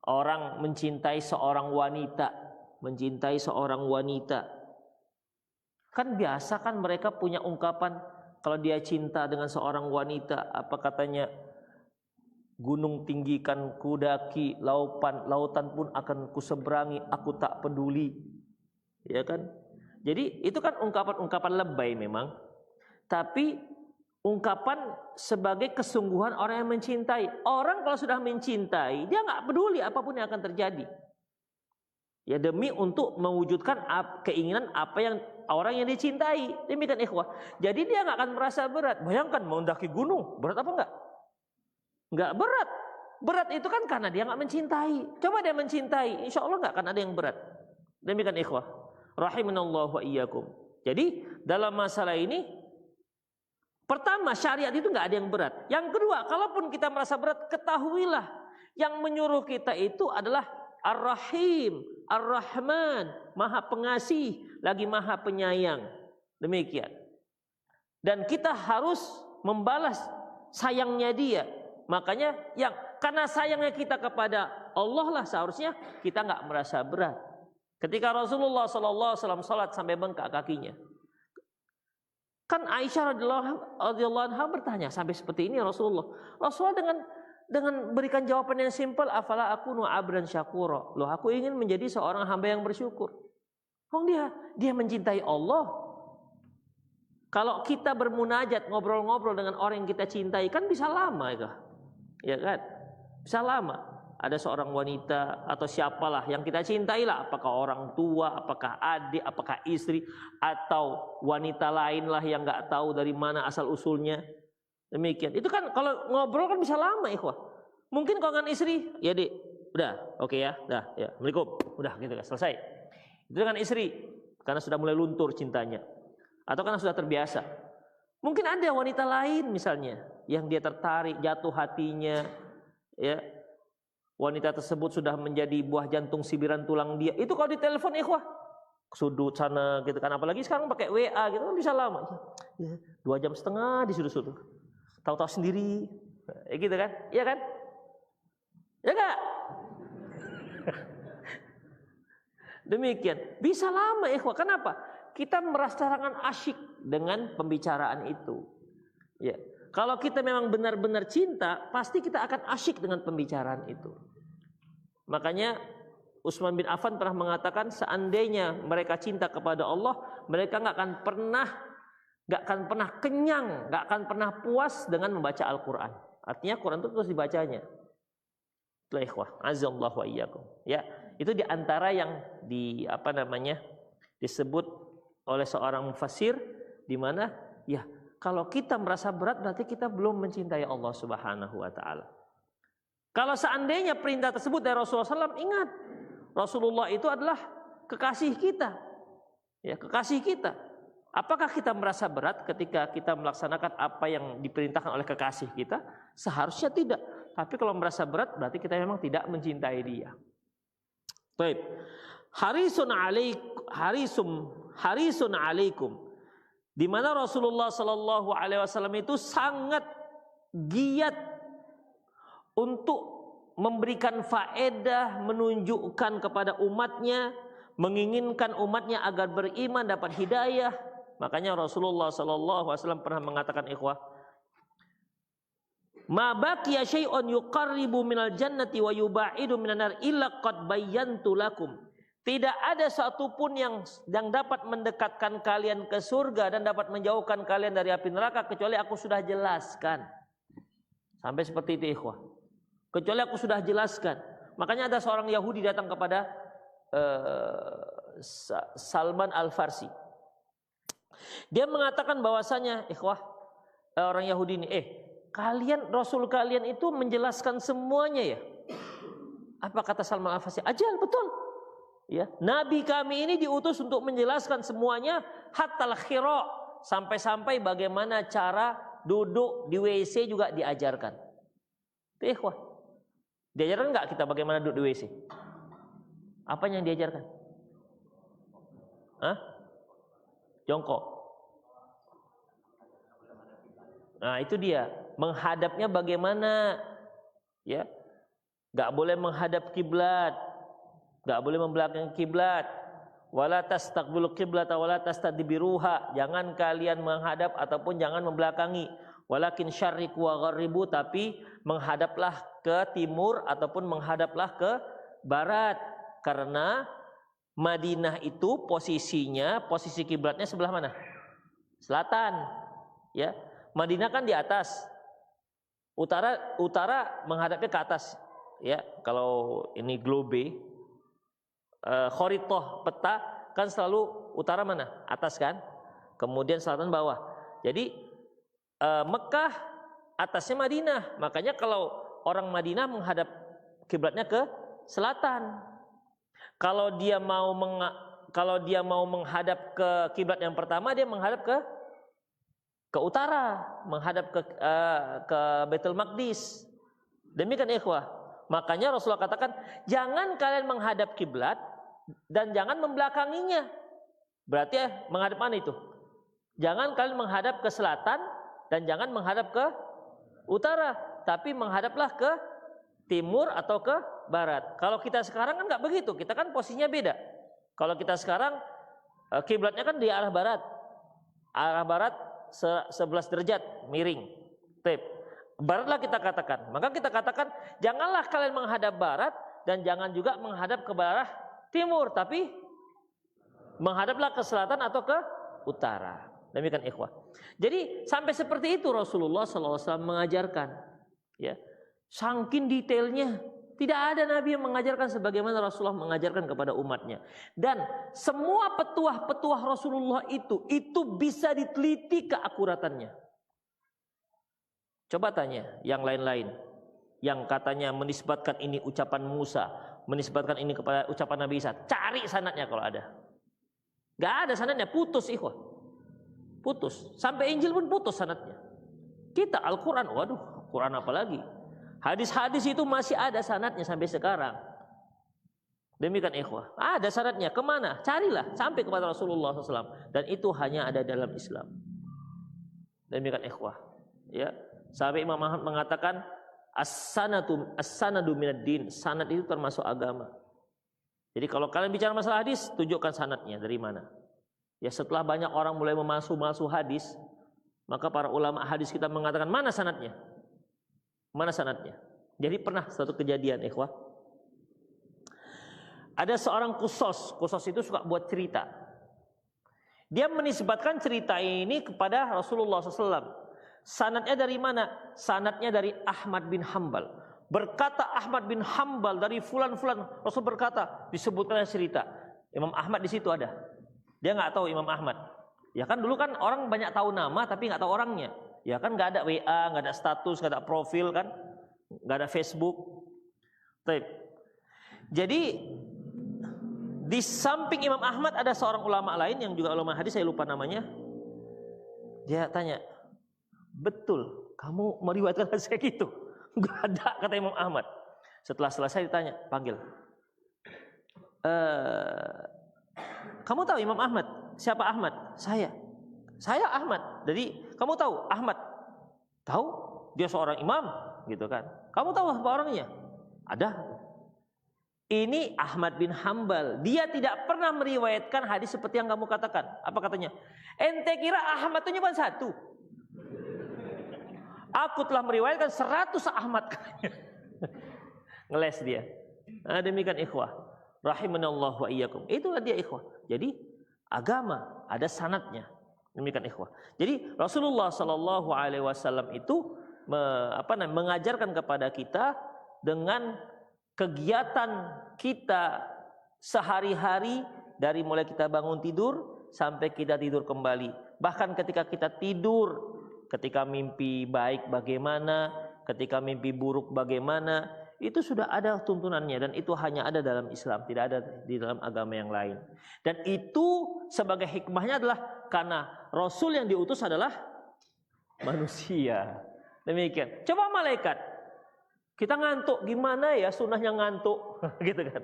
Orang mencintai seorang wanita. Kan biasa kan mereka punya ungkapan kalau dia cinta dengan seorang wanita, apa katanya? Gunung tinggikan kudaki, lautan pun akan kuseberangi, aku tak peduli. Ya kan? Jadi itu kan ungkapan lebay memang. Tapi ungkapan sebagai kesungguhan orang yang mencintai. Orang kalau sudah mencintai, dia nggak peduli apapun yang akan terjadi. Ya demi untuk mewujudkan keinginan apa yang orang yang dicintai. Demikian ikhwah. Jadi dia nggak akan merasa berat. Bayangkan mau mendaki gunung, berat apa enggak? Nggak berat. Berat itu kan karena dia nggak mencintai. Coba dia mencintai, insya Allah nggak akan ada yang berat. Demikian ikhwah. Rahimanallahu wa iyyakum. Jadi dalam masalah ini, pertama syariat itu nggak ada yang berat. Yang kedua, kalaupun kita merasa berat, ketahuilah yang menyuruh kita itu adalah Ar-Rahim, Ar-Rahman, Maha Pengasih, lagi Maha Penyayang. Demikian. Dan kita harus membalas sayangnya Dia. Makanya karena sayangnya kita kepada Allah lah seharusnya kita nggak merasa berat. Ketika Rasulullah SAW salat sampai bengkak kakinya, kan Aisyah radhiyallahu anha bertanya sampai seperti ini Rasulullah dengan berikan jawaban yang simpel, afala akunu abdan syakura. Loh, aku ingin menjadi seorang hamba yang bersyukur. Dia mencintai Allah. Kalau kita bermunajat, ngobrol-ngobrol dengan orang yang kita cintai, kan bisa lama ya kan? Bisa lama. Ada seorang wanita atau siapalah yang kita cintai lah, apakah orang tua, apakah adik, apakah istri, atau wanita lain lah yang nggak tahu dari mana asal usulnya. Demikian. Itu kan kalau ngobrol kan bisa lama ikhwah. Mungkin kalau dengan istri, ya Dik, udah, oke ya, dah, ya, Assalamualaikum, udah gitu kan, selesai. Itu dengan istri karena sudah mulai luntur cintanya, atau karena sudah terbiasa. Mungkin ada wanita lain misalnya yang dia tertarik, jatuh hatinya, ya. Wanita tersebut sudah menjadi buah jantung sibiran tulang dia. Itu kalau ditelepon ikhwah, ke sudut sana gitu kan. Apalagi sekarang pakai WA gitu kan bisa lama. Ya, 2,5 jam di sudut-sudut. Tahu-tahu sendiri. Gitu kan? Iya kan? Ya enggak? Demikian. Bisa lama ikhwah. Kenapa? Kita merasakan asyik dengan pembicaraan itu. Ya. Kalau kita memang benar-benar cinta, pasti kita akan asyik dengan pembicaraan itu. Makanya Utsman bin Affan pernah mengatakan, seandainya mereka cinta kepada Allah, mereka nggak akan pernah kenyang, nggak akan pernah puas dengan membaca Al-Quran. Artinya Quran itu terus dibacanya. Itulah ikhwah, azallahu wa iyyakum. Ya, itu diantara yang disebut oleh seorang mufassir, di mana ya, kalau kita merasa berat berarti kita belum mencintai Allah Subhanahu wa taala. Kalau seandainya perintah tersebut dari Rasulullah SAW, ingat, Rasulullah itu adalah kekasih kita. Ya, kekasih kita. Apakah kita merasa berat ketika kita melaksanakan apa yang diperintahkan oleh kekasih kita? Seharusnya tidak. Tapi kalau merasa berat berarti kita memang tidak mencintai dia. Baik. Harisun alaikum. Di mana Rasulullah Sallallahu Alaihi Wasallam itu sangat giat untuk memberikan faedah, menunjukkan kepada umatnya, menginginkan umatnya agar beriman, dapat hidayah. Makanya Rasulullah Sallallahu Alaihi Wasallam pernah mengatakan, ikhwah, Ma baqiya syai'un yuqarribu minal jannati wa yubaidu minan nar illa qad bayyantu lakum. Tidak ada satupun yang dapat mendekatkan kalian ke surga dan dapat menjauhkan kalian dari api neraka kecuali aku sudah jelaskan. Sampai seperti itu ikhwah. Kecuali aku sudah jelaskan. Makanya ada seorang Yahudi datang kepada Salman Al-Farsi. Dia mengatakan bahwasanya ikhwah, orang Yahudi ini, kalian, Rasul kalian itu menjelaskan semuanya ya. Apa kata Salman Al-Farsi? Ajal, betul. Ya, Nabi kami ini diutus untuk menjelaskan semuanya hatta khira, sampai-sampai bagaimana cara duduk di WC juga diajarkan. Itu ikhwah. Diajarkan enggak kita bagaimana duduk di WC? Apa yang diajarkan? Hah? Jongkok. Nah, itu dia. Menghadapnya bagaimana? Ya. Enggak boleh menghadap kiblat. Enggak boleh membelakangi kiblat. Wala tastaqbilu qiblata wala tastadbiruha. Jangan kalian menghadap ataupun jangan membelakangi. Walakin syarriqu wa gharribu, tapi menghadaplah ke timur ataupun menghadaplah ke barat. Karena Madinah itu posisi kiblatnya sebelah mana? Selatan. Ya. Madinah kan di atas. Utara menghadapnya ke atas. Ya, kalau ini globe, kharitoh peta kan selalu utara mana? Atas kan? Kemudian selatan bawah. Jadi Mekah atasnya Madinah. Makanya kalau orang Madinah menghadap kiblatnya ke selatan. Kalau dia mau menghadap ke kiblat yang pertama, dia menghadap ke utara, menghadap ke Baitul Maqdis. Demikian ikhwah. Makanya Rasulullah katakan, jangan kalian menghadap kiblat dan jangan membelakanginya. Berarti menghadap mana itu? Jangan kalian menghadap ke selatan dan jangan menghadap ke utara, tapi menghadaplah ke timur atau ke barat. Kalau kita sekarang kan nggak begitu, kita kan posisinya beda. Kalau kita sekarang kiblatnya kan di arah barat. Arah barat 11 derajat miring. Baratlah kita katakan. Maka kita katakan janganlah kalian menghadap barat dan jangan juga menghadap ke arah timur, tapi menghadaplah ke selatan atau ke utara. Demikian ikhwah. Jadi sampai seperti itu Rasulullah SAW mengajarkan. Ya, saking detailnya. Tidak ada Nabi yang mengajarkan sebagaimana Rasulullah mengajarkan kepada umatnya. Dan semua petuah-petuah Rasulullah itu bisa diteliti keakuratannya. Coba tanya yang lain-lain. Yang katanya menisbatkan ini ucapan Musa, menisbatkan ini kepada ucapan Nabi Isa. Cari sanadnya kalau ada. Gak ada sanadnya, putus ikhwah. Putus. Sampai Injil pun putus sanadnya. Kita Al-Quran, waduh, Quran apa lagi? Hadis-hadis itu masih ada sanadnya sampai sekarang. Demikian ikhwah. Ada sanadnya, kemana? Carilah sampai kepada Rasulullah SAW. Dan itu hanya ada dalam Islam. Demikian ikhwah. Ya, sampai Imam Ahmad mengatakan as-sanadu minad din. Sanad itu termasuk agama. Jadi kalau kalian bicara masalah hadis, tunjukkan sanadnya dari mana. Ya, setelah banyak orang mulai memalsu hadis, maka para ulama hadis kita mengatakan mana sanadnya? Mana sanadnya? Jadi pernah suatu kejadian ikhwah. Ada seorang Qussos itu suka buat cerita. Dia menisbatkan cerita ini kepada Rasulullah SAW. Sanadnya dari mana? Sanadnya dari Ahmad bin Hanbal. Berkata Ahmad bin Hanbal dari fulan-fulan. Rasul berkata, disebutkan cerita. Imam Ahmad di situ ada. Dia nggak tahu Imam Ahmad. Ya kan dulu kan orang banyak tahu nama tapi nggak tahu orangnya. Ya kan nggak ada WA, nggak ada status, nggak ada profil kan, nggak ada Facebook. Jadi di samping Imam Ahmad ada seorang ulama lain yang juga ulama hadis, saya lupa namanya. Dia tanya, betul kamu meriwayatkan hadis kayak gitu? Nggak ada, kata Imam Ahmad. Setelah selesai ditanya, panggil. Kamu tahu Imam Ahmad? Siapa Ahmad? Saya Ahmad. Jadi kamu tahu Ahmad? Tahu? Dia seorang imam, gitu kan? Kamu tahu apa orangnya? Ada. Ini Ahmad bin Hanbal. Dia tidak pernah meriwayatkan hadis seperti yang kamu katakan. Apa katanya? Ente kira Ahmad itu cuma satu? Aku telah meriwayatkan 100 Ahmad. Ngeles dia. Nah, demikian ikhwah. Rahimanallah wa iyyakum. Itulah dia ikhwah. Jadi agama ada sanadnya. Demikian ikhwah. Jadi Rasulullah Shallallahu Alaihi Wasallam itu mengajarkan kepada kita dengan kegiatan kita sehari-hari dari mulai kita bangun tidur sampai kita tidur kembali. Bahkan ketika kita tidur, ketika mimpi baik bagaimana, ketika mimpi buruk bagaimana, itu sudah ada tuntunannya dan itu hanya ada dalam Islam, tidak ada di dalam agama yang lain. Dan itu sebagai hikmahnya adalah karena Rasul yang diutus adalah manusia. Demikian. Coba malaikat, kita ngantuk, gimana ya sunnahnya ngantuk, gitu kan?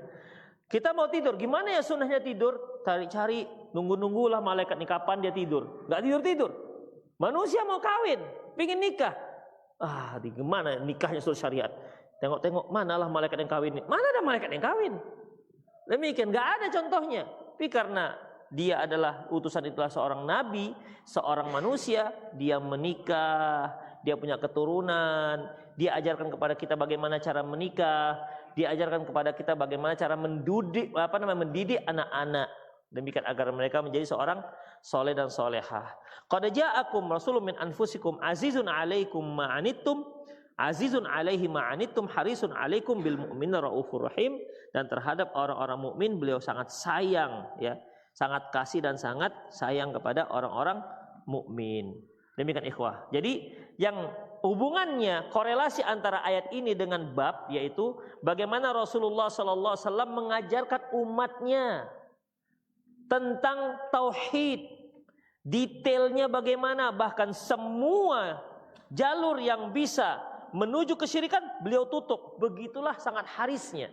Kita mau tidur, gimana ya sunnahnya tidur? Cari-cari, nunggu-nunggulah malaikat nih kapan dia tidur. Nggak tidur-tidur. Manusia mau kawin, pingin nikah. Di gimana nikahnya seluruh syariat? Tengok-tengok, manalah malaikat yang kawin ini. Mana ada malaikat yang kawin? Demikian, nggak ada contohnya. Tapi karena dia adalah utusan, itulah seorang nabi, seorang manusia, dia menikah, dia punya keturunan, dia ajarkan kepada kita bagaimana cara menikah, dia ajarkan kepada kita bagaimana cara mendidik anak-anak. Demikian agar mereka menjadi seorang soleh dan solehah. Qad ja'akum rasulun min anfusikum azizun 'alaikum ma 'anittum azizun 'alaihi ma 'anittum harisun 'alaikum bil mu'minina raufur rahim. Dan terhadap orang-orang mukmin beliau sangat sayang, ya, sangat kasih dan sangat sayang kepada orang-orang mukmin. Demikian ikhwah. Jadi yang hubungannya, korelasi antara ayat ini dengan bab, yaitu bagaimana Rasulullah SAW mengajarkan umatnya tentang tauhid, detailnya bagaimana, bahkan semua jalur yang bisa menuju kesyirikan beliau tutup. Begitulah sangat harisnya.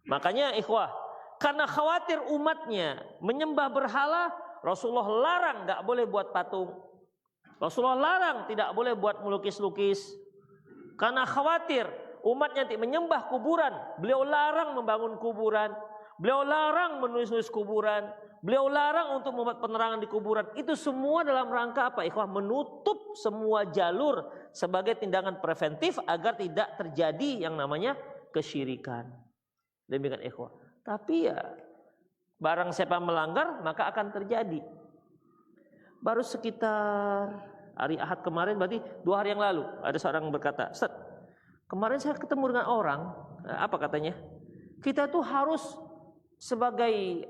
Makanya ikhwah, karena khawatir umatnya menyembah berhala, Rasulullah larang nggak boleh buat patung. Rasulullah larang tidak boleh buat melukis-lukis. Karena khawatir umatnya nanti menyembah kuburan, beliau larang membangun kuburan, beliau larang menulis-nulis kuburan, beliau larang untuk membuat penerangan di kuburan. Itu semua dalam rangka apa? Ikhwah, menutup semua jalur sebagai tindakan preventif agar tidak terjadi yang namanya kesyirikan. Demikian ikhwah. Tapi ya, barang siapa melanggar maka akan terjadi. Baru sekitar hari Ahad kemarin, berarti 2 hari yang lalu, ada seorang berkata, "Ustaz, kemarin saya ketemu dengan orang, apa katanya? Kita tuh harus sebagai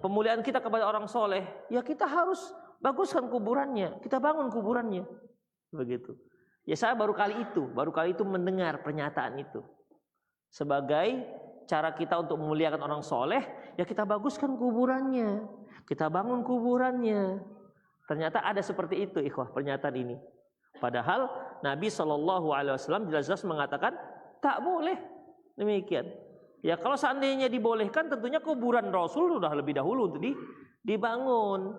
pemuliaan kita kepada orang soleh, ya kita harus baguskan kuburannya, kita bangun kuburannya." Begitu. Ya saya baru kali itu mendengar pernyataan itu. Sebagai cara kita untuk memuliakan orang soleh, ya kita baguskan kuburannya, kita bangun kuburannya. Ternyata ada seperti itu ikhwah pernyataan ini. Padahal Nabi SAW jelas-jelas mengatakan tak boleh demikian. Ya kalau seandainya dibolehkan, tentunya kuburan Rasul sudah lebih dahulu untuk dibangun.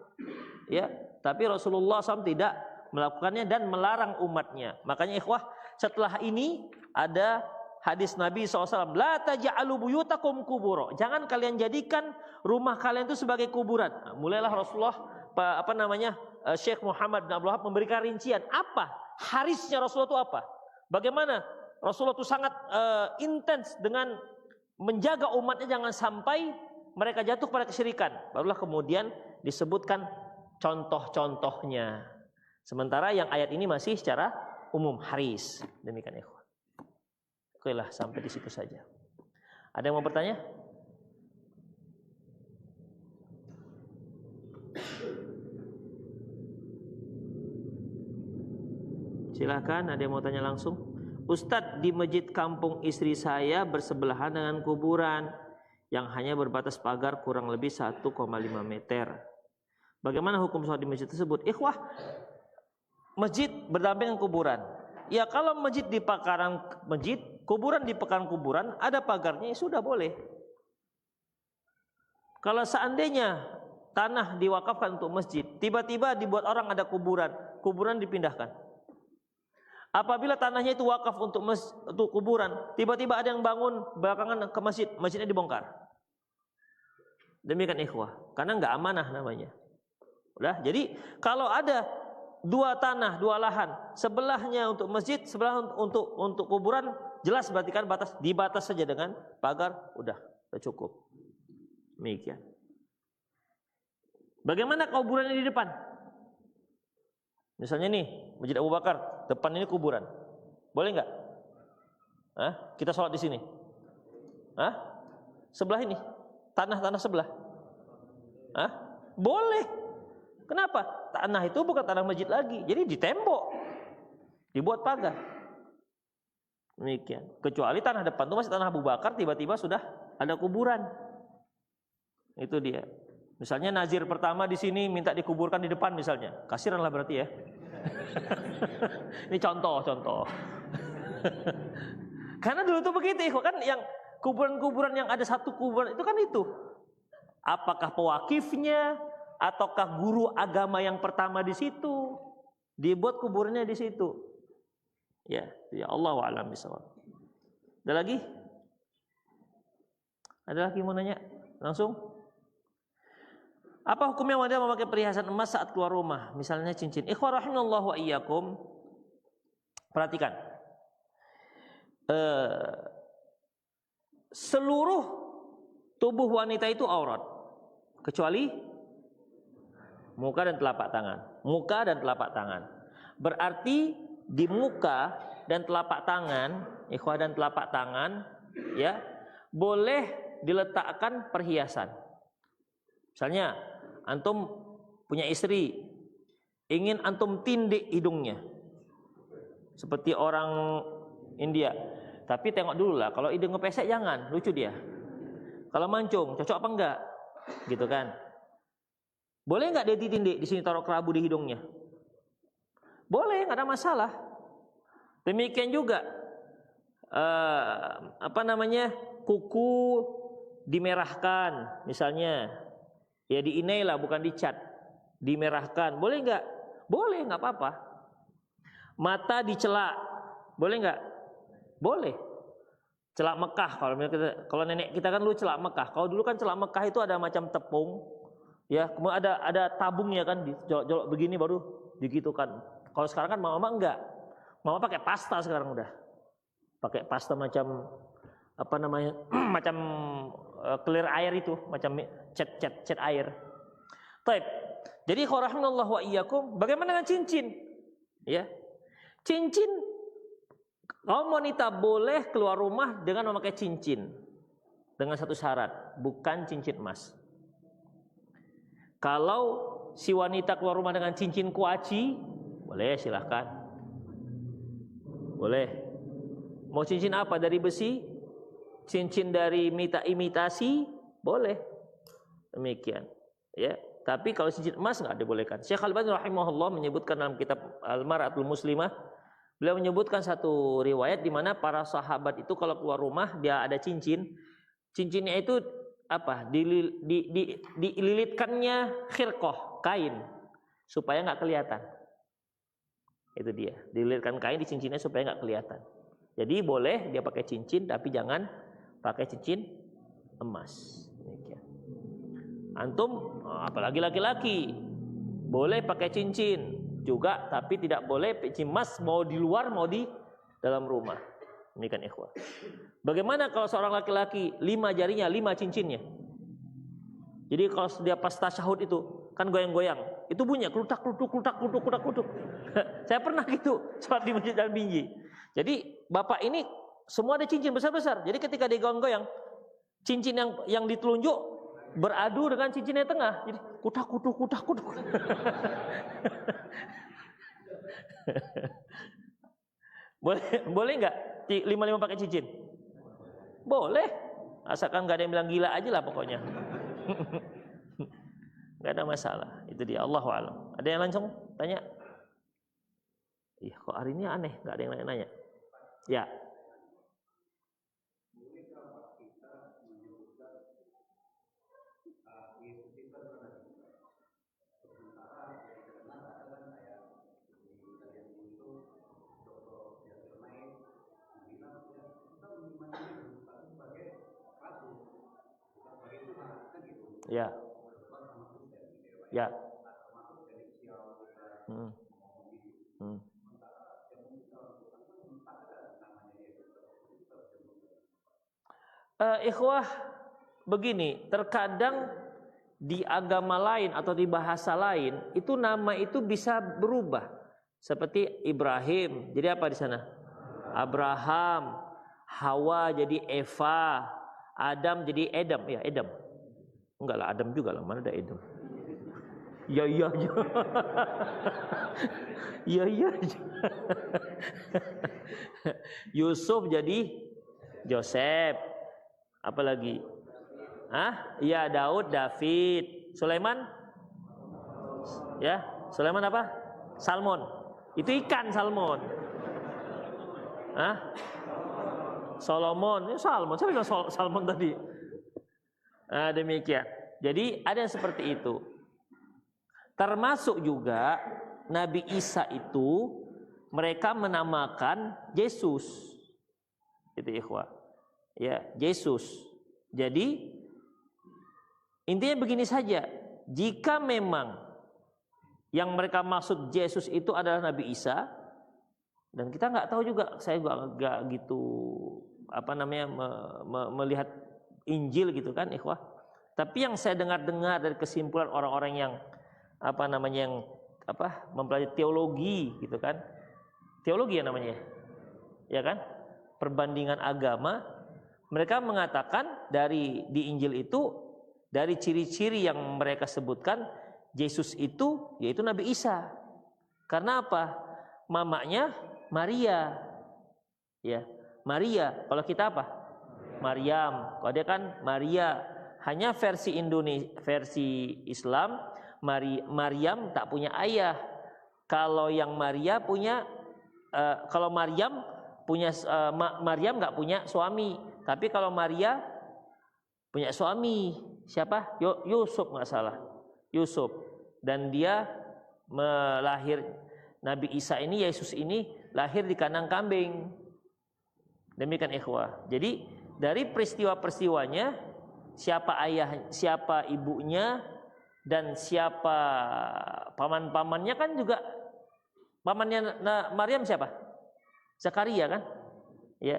Ya, tapi Rasulullah SAW tidak melakukannya dan melarang umatnya. Makanya ikhwah, setelah ini ada hadis Nabi SAW, la taj'alu buyutakum kuburo. Jangan kalian jadikan rumah kalian itu sebagai kuburan. Nah, mulailah Rasulullah Syekh Muhammad bin Abdul Wahab memberikan rincian apa harisnya Rasulullah itu apa. Bagaimana Rasulullah itu sangat intens dengan menjaga umatnya jangan sampai mereka jatuh pada kesyirikan. Barulah kemudian disebutkan contoh-contohnya. Sementara yang ayat ini masih secara umum haris. Demikian ikhwan. Oke lah, sampai di situ saja. Ada yang mau bertanya? Silakan, ada yang mau tanya langsung? Ustadz, di masjid kampung istri saya bersebelahan dengan kuburan yang hanya berbatas pagar kurang lebih 1,5 meter. Bagaimana hukum sholat di masjid tersebut? Ikhwah, masjid berdampingan kuburan. Ya kalau masjid di pekaran masjid, kuburan di pekaran kuburan, ada pagarnya, ya sudah boleh. Kalau seandainya tanah diwakafkan untuk masjid, tiba-tiba dibuat orang ada kuburan, kuburan dipindahkan. Apabila tanahnya itu wakaf untuk kuburan, tiba-tiba ada yang bangun belakangan ke masjid, masjidnya dibongkar. Demikian ikhwah, karena nggak amanah namanya. Udah, jadi kalau ada dua tanah, dua lahan, sebelahnya untuk masjid, sebelah untuk kuburan, jelas berarti kan dibatas saja dengan pagar, udah cukup. Demikian. Bagaimana kuburan di depan? Misalnya nih, Masjid Abu Bakar, depan ini kuburan. Boleh nggak? Kita sholat di sini. Sebelah ini, tanah sebelah. Boleh. Kenapa? Tanah itu bukan tanah masjid lagi, jadi di tembok, dibuat pagar. Demikian. Kecuali tanah depan itu masih tanah Abu Bakar, tiba-tiba sudah ada kuburan. Itu dia. Misalnya nazir pertama di sini minta dikuburkan di depan misalnya, kasihan lah berarti ya. Ini contoh. Karena dulu tuh begitu, kan yang kuburan-kuburan yang ada satu kuburan itu kan itu. Apakah pewakifnya ataukah guru agama yang pertama di situ dibuat kuburannya di situ? Ya Allahu a'lam bishawab. Ada lagi? Ada lagi mau nanya? Langsung? Apa hukumnya wanita memakai perhiasan emas saat keluar rumah? Misalnya cincin. Ikhwan rahimallahu wa iyyakum. Perhatikan. Seluruh tubuh wanita itu aurat, kecuali muka dan telapak tangan. Muka dan telapak tangan. Berarti di muka dan telapak tangan, ikhwah dan telapak tangan, ya, boleh diletakkan perhiasan. Misalnya, antum punya istri, ingin antum tindik hidungnya, seperti orang India. Tapi tengok dulu lah, kalau hidung ngepesek jangan, lucu dia. Kalau mancung, cocok apa enggak? Gitu kan. Boleh enggak dia ditindik di sini taruh kerabu di hidungnya? Boleh, enggak ada masalah. Demikian juga kuku dimerahkan misalnya. Ya diinai lah, bukan dicat. Dimerahkan, boleh enggak? Boleh, enggak apa-apa. Mata dicelak, boleh enggak? Boleh. Celak Mekah, kalau nenek kita kan dulu celak Mekah. Kalau dulu kan celak Mekah itu ada macam tepung, ya, kemudian ada tabungnya kan, dijolok begini baru digitukan. Kalau sekarang kan mama enggak. Mama pakai pasta sekarang udah. Pakai pasta macam macam clear air itu, macam cat air. Baik. Jadi rahimahullah wa iyyakum, bagaimana dengan cincin? Ya. Cincin, kaum wanita boleh keluar rumah dengan memakai cincin dengan satu syarat, bukan cincin emas. Kalau si wanita keluar rumah dengan cincin kuaci, boleh, silahkan. Boleh. Mau cincin apa, dari besi? Cincin dari imitasi, boleh. Demikian. Ya. Tapi kalau cincin emas enggak dibolehkan. Syekh Al-Albani rahimahullah menyebutkan dalam kitab Al-Mar'atul Muslimah, beliau menyebutkan satu riwayat di mana para sahabat itu kalau keluar rumah dia ada cincin. Cincinnya itu apa? Dililitkannya khirqah, kain, supaya enggak kelihatan. Itu dia. Dililitkan kain di cincinnya supaya enggak kelihatan. Jadi boleh dia pakai cincin, tapi jangan pakai cincin emas. Demikian. Antum, apalagi laki-laki, boleh pakai cincin juga, tapi tidak boleh cincin emas, mau di luar mau di dalam rumah. Demikian ikhwah. Bagaimana kalau seorang laki-laki 5 jarinya 5 cincinnya? Jadi kalau dia pas tasyahud itu kan goyang-goyang, itu bunyi klutak. Saya pernah gitu sholat di Masjid Al-Binji. Jadi bapak ini semua ada cincin besar-besar. Jadi ketika dia goyang-goyang, cincin yang ditelunjuk beradu dengan cincin yang tengah. Jadi kutak. Boleh enggak 5 pakai cincin? Boleh. Asalkan enggak ada yang bilang gila aja lah pokoknya. Enggak ada masalah. Itu dia, Allahu a'lam. Ada yang langsung tanya? Ih, kok hari ini aneh, enggak ada yang nanya-nanya. Ya. Ya. Ya. Ikhwah, begini, terkadang di agama lain atau di bahasa lain itu nama itu bisa berubah. Seperti Ibrahim, jadi apa di sana? Abraham. Hawa jadi Eva. Adam jadi Edom, ya Edom. Enggak lah, Adam juga lah, mana ada Edom? Ya. Ya. Yusuf jadi Joseph. Apalagi? Ya Daud, David. Sulaiman? Ya, Sulaiman apa? Salmon. Itu ikan salmon. Solomon, Salmon. Saya bilang salmon tadi. Demikian. Jadi ada yang seperti itu. Termasuk juga Nabi Isa itu mereka menamakan Yesus. Itu ikhwah. Ya, Yesus. Jadi intinya begini saja, jika memang yang mereka maksud Yesus itu adalah Nabi Isa, dan kita nggak tahu juga, saya juga nggak gitu melihat Injil gitu kan, ikhwah. Tapi yang saya dengar dari kesimpulan orang-orang yang mempelajari teologi gitu kan, teologi ya namanya, ya kan, perbandingan agama, mereka mengatakan di Injil itu, dari ciri-ciri yang mereka sebutkan, Yesus itu yaitu Nabi Isa. Karena apa? Mamanya Maria. Ya, Maria. Kalau kita apa? Maryam. Kalau dia kan Maria. Hanya versi Indonesia, versi Islam, Maryam tak punya ayah. Kalau yang Maria punya, kalau Maryam punya, Maryam nggak punya suami. Tapi kalau Maria punya suami, siapa? Yusuf nggak salah, Yusuf. Dan dia melahir Nabi Isa ini, Yesus ini lahir di kandang kambing. Demikian ikhwah. Jadi dari peristiwa-peristiwanya, siapa ayah, siapa ibunya, dan siapa paman-pamannya kan juga, pamannya Maryam siapa? Zakaria kan? Ya,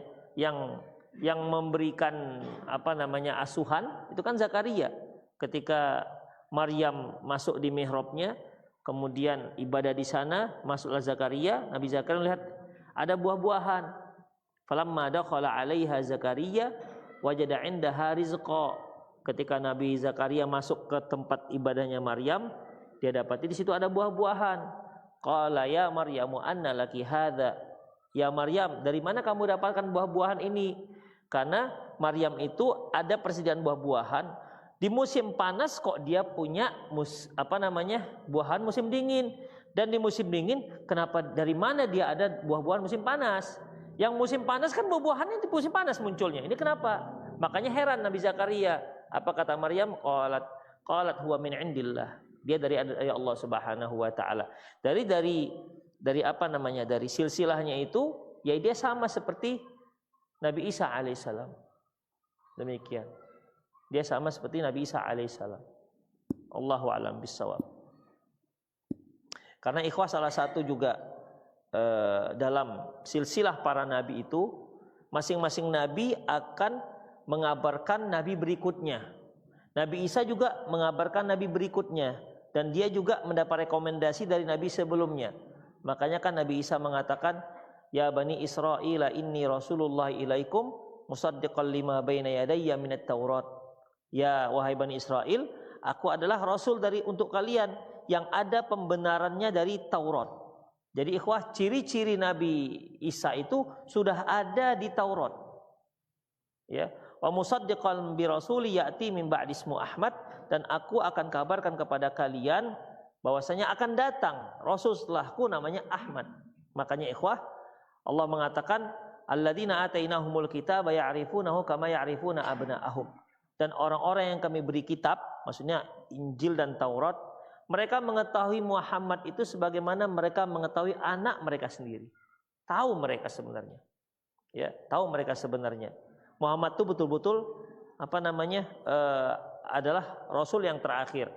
yang memberikan asuhan itu kan Zakaria. Ketika Maryam masuk di mihrabnya, kemudian ibadah di sana, masuklah Zakaria. Nabi Zakaria melihat ada buah-buahan. Falamma dakhala 'alaiha Zakaria wajada 'indaha rizqa. Ketika Nabi Zakaria masuk ke tempat ibadahnya Maryam, dia dapati di situ ada buah-buahan. Qala ya Maryamu anna laki hadza. Ya Maryam, dari mana kamu dapatkan buah-buahan ini? Karena Maryam itu ada persediaan buah-buahan. Di musim panas kok dia punya buahan musim dingin. Dan di musim dingin, kenapa, dari mana dia ada buah-buahan musim panas? Yang musim panas kan buah-buahannya di musim panas munculnya. Ini kenapa? Makanya heran Nabi Zakaria. Apa kata Maryam? Qalat huwa min indillah. Dia dari Allah Subhanahu wa taala. Dari silsilahnya itu, ya dia sama seperti Nabi Isa alaihissalam. Demikian. Dia sama seperti Nabi Isa alaihissalam. Allahu a'lam bissawab. Karena ikhwah, salah satu juga dalam silsilah para nabi itu, masing-masing nabi akan mengabarkan nabi berikutnya. Nabi Isa juga mengabarkan nabi berikutnya, dan dia juga mendapat rekomendasi dari nabi sebelumnya. Makanya kan Nabi Isa mengatakan, ya Bani Israil inni Rasulullah ilaikum musaddiqan lima baina yadayya minat Taurat. Ya wahai Bani Israel, aku adalah Rasul untuk kalian yang ada pembenarannya dari Taurat. Jadi ikhwah, ciri-ciri Nabi Isa itu sudah ada di Taurat. Ya, wa musaddiqan bi rasuli ya'ti min ba'di ismu Ahmad, dan aku akan kabarkan kepada kalian bahwasanya akan datang Rasul setelahku namanya Ahmad. Makanya ikhwah, Allah mengatakan alladzina atainahumul kitaba ya'rifunahu kama ya'rifuna abna'ahum. Dan orang-orang yang kami beri kitab, maksudnya Injil dan Taurat, mereka mengetahui Muhammad itu sebagaimana mereka mengetahui anak mereka sendiri. Tahu mereka sebenarnya. Ya, tahu mereka sebenarnya. Muhammad itu betul-betul adalah Rasul yang terakhir.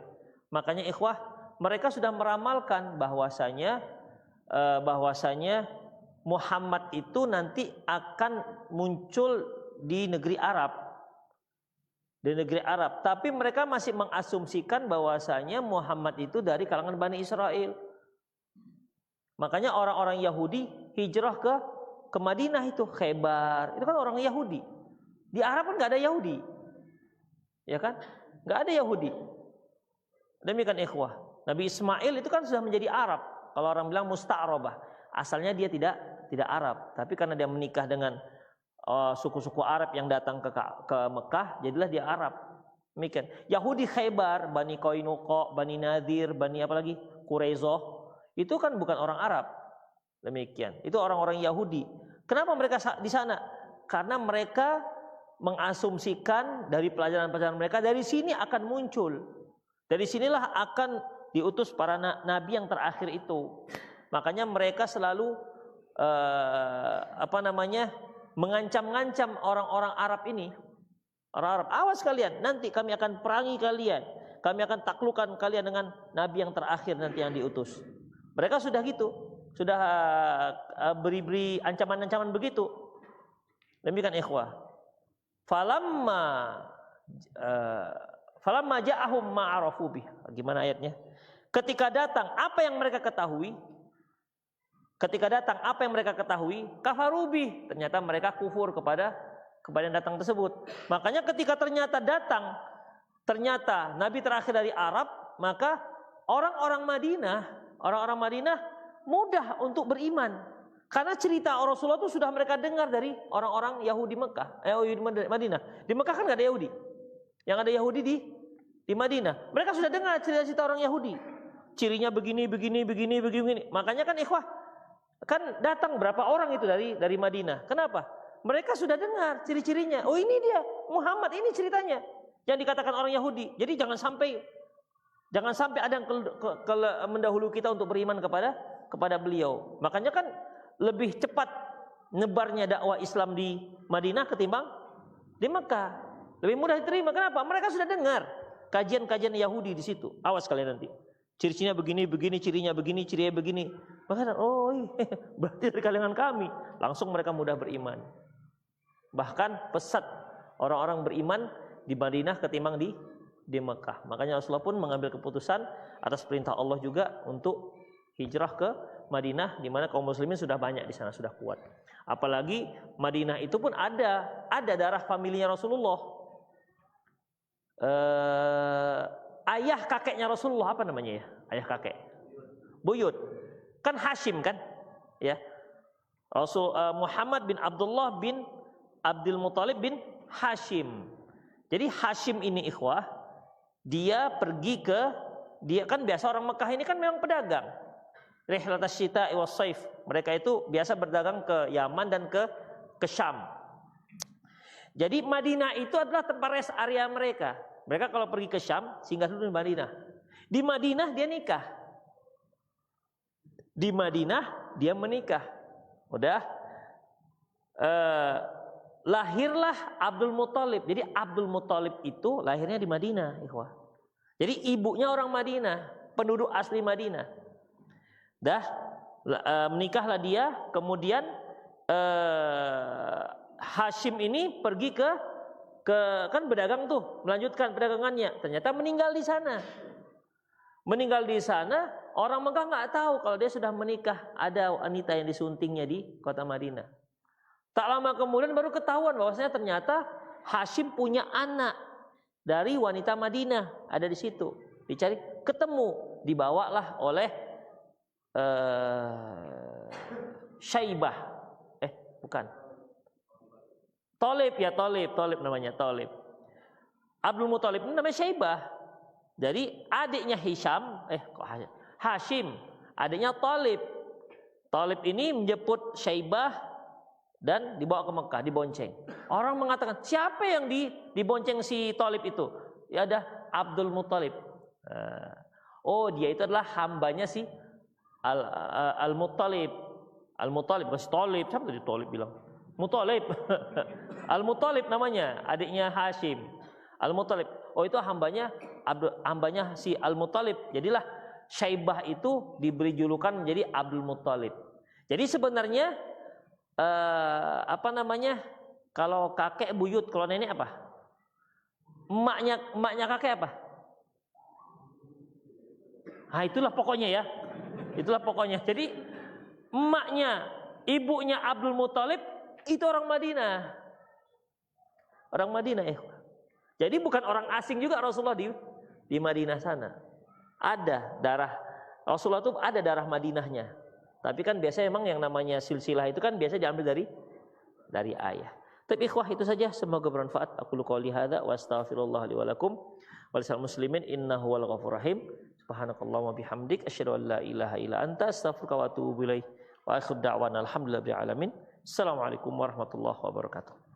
Makanya ikhwah, mereka sudah meramalkan bahwasanya Muhammad itu nanti akan muncul di negeri Arab. Dari negeri Arab, tapi mereka masih mengasumsikan bahwasanya Muhammad itu dari kalangan Bani Israel. Makanya orang-orang Yahudi hijrah ke Madinah itu, Khaybar, itu kan orang Yahudi. Di Arab kan nggak ada Yahudi, ya kan? Nggak ada Yahudi. Demikian ikhwah. Nabi Ismail itu kan sudah menjadi Arab. Kalau orang bilang musta'rabah, asalnya dia tidak Arab, tapi karena dia menikah dengan suku-suku Arab yang datang ke Mekah, jadilah dia Arab. Demikian. Yahudi Khaybar, Bani Qainuqa, Bani Nadir, Bani apa lagi? Quraizoh, itu kan bukan orang Arab. Demikian. Itu orang-orang Yahudi. Kenapa mereka di sana? Karena mereka mengasumsikan dari pelajaran-pelajaran mereka, dari sini akan muncul. Dari sinilah akan diutus para nabi yang terakhir itu. Makanya mereka selalu mengancam-ngancam orang-orang Arab ini. Orang Arab, awas kalian, nanti kami akan perangi kalian, kami akan taklukkan kalian dengan nabi yang terakhir nanti yang diutus. Mereka sudah gitu, sudah beri ancaman-ancaman begitu. Demikian ikhwah. Falamma ja'ahum ma'arafu bih. Gimana ayatnya? Ketika datang apa yang mereka ketahui, kafarubi, ternyata mereka kufur kepada yang datang tersebut. Makanya ketika ternyata Nabi terakhir dari Arab, maka orang-orang Madinah mudah untuk beriman. Karena cerita Rasulullah itu sudah mereka dengar dari orang-orang Yahudi Mekah, Yahudi Madinah. Di Mekah kan nggak ada Yahudi, yang ada Yahudi di Madinah. Mereka sudah dengar cerita-cerita orang Yahudi. Cirinya begini. Makanya kan ikhwah, kan datang berapa orang itu dari Madinah. Kenapa? Mereka sudah dengar ciri-cirinya. Oh, ini dia Muhammad, ini ceritanya yang dikatakan orang Yahudi. Jadi jangan sampai ada yang mendahului kita untuk beriman kepada beliau. Makanya kan lebih cepat nyebarnya dakwah Islam di Madinah ketimbang di Mekah. Lebih mudah diterima. Kenapa? Mereka sudah dengar kajian-kajian Yahudi di situ. Awas kalian nanti. Ciri-cirinya begini, cirinya begini. Maka berarti dari kalangan kami. Langsung mereka mudah beriman. Bahkan pesat orang-orang beriman di Madinah ketimbang di Mekah. Makanya Rasulullah pun mengambil keputusan atas perintah Allah juga untuk hijrah ke Madinah, di mana kaum muslimin sudah banyak di sana, sudah kuat. Apalagi Madinah itu pun ada darah familinya Rasulullah. Ayah kakeknya Rasulullah apa namanya ya? Ayah kakek. Buyut. Kan Hashim kan? Ya. Muhammad bin Abdullah bin Abdul Muthalib bin Hashim. Jadi Hashim ini ikhwah, dia kan biasa orang Mekah ini kan memang pedagang. Rihlatas syita'i was saif. Mereka itu biasa berdagang ke Yaman dan ke Syam. Jadi Madinah itu adalah tempat rest area mereka. Mereka kalau pergi ke Syam, singgah dulu di Madinah. Di Madinah dia nikah. Di Madinah dia menikah. Udah. Lahirlah Abdul Muthalib. Jadi Abdul Muthalib itu lahirnya di Madinah, ikhwah. Jadi ibunya orang Madinah, penduduk asli Madinah. Menikahlah dia, kemudian Hashim ini pergi ke kan berdagang tuh, melanjutkan perdagangannya. Ternyata meninggal di sana. Orang Mekah nggak tahu kalau dia sudah menikah, ada wanita yang disuntingnya di kota Madinah. Tak lama kemudian baru ketahuan bahwasanya ternyata Hashim punya anak dari wanita Madinah, ada di situ. Dicari, ketemu, dibawalah oleh Syaibah. Bukan. Thalib namanya, Thalib. Abdul Muthalib ini namanya Syaibah. Jadi adiknya Hashim, adiknya Thalib. Thalib ini menjemput Syaibah dan dibawa ke Mekah, dibonceng. Orang mengatakan, siapa yang dibonceng si Thalib itu? Ya ada Abdul Muthalib. Dia itu adalah hambanya si Al-Muthalib. Al-Muthalib, bukan si Thalib. Siapa tadi Thalib bilang? Muthalib. Al-Muthalib namanya, adiknya Hashim. Al-Muthalib. Itu hambanya si Al-Muthalib. Jadilah Syaibah itu diberi julukan menjadi Abdul Muthalib. Jadi sebenarnya kalau kakek buyut, kalau nenek apa? Emaknya kakek apa? Nah, itulah pokoknya ya. Itulah pokoknya. Jadi ibunya Abdul Muthalib itu orang Madinah. Orang Madinah, Jadi bukan orang asing juga Rasulullah di Madinah sana. Ada darah Rasulullah itu ada darah Madinahnya. Tapi kan biasanya emang yang namanya silsilah itu kan biasa diambil dari ayah. Tapi ikhwah itu saja, semoga bermanfaat. Aku qouli hadza wa astaghfirullah li wa lakum wa lisal muslimin innahu wal ghafurur rahim. Subhanakallahumma bihamdik asyhadu an la ilaha illa anta astaghfiruka wa atubu ilaik. Wa akhiru da'wana alhamdulillahi rabbil alamin. Assalamualaikum warahmatullahi wabarakatuh.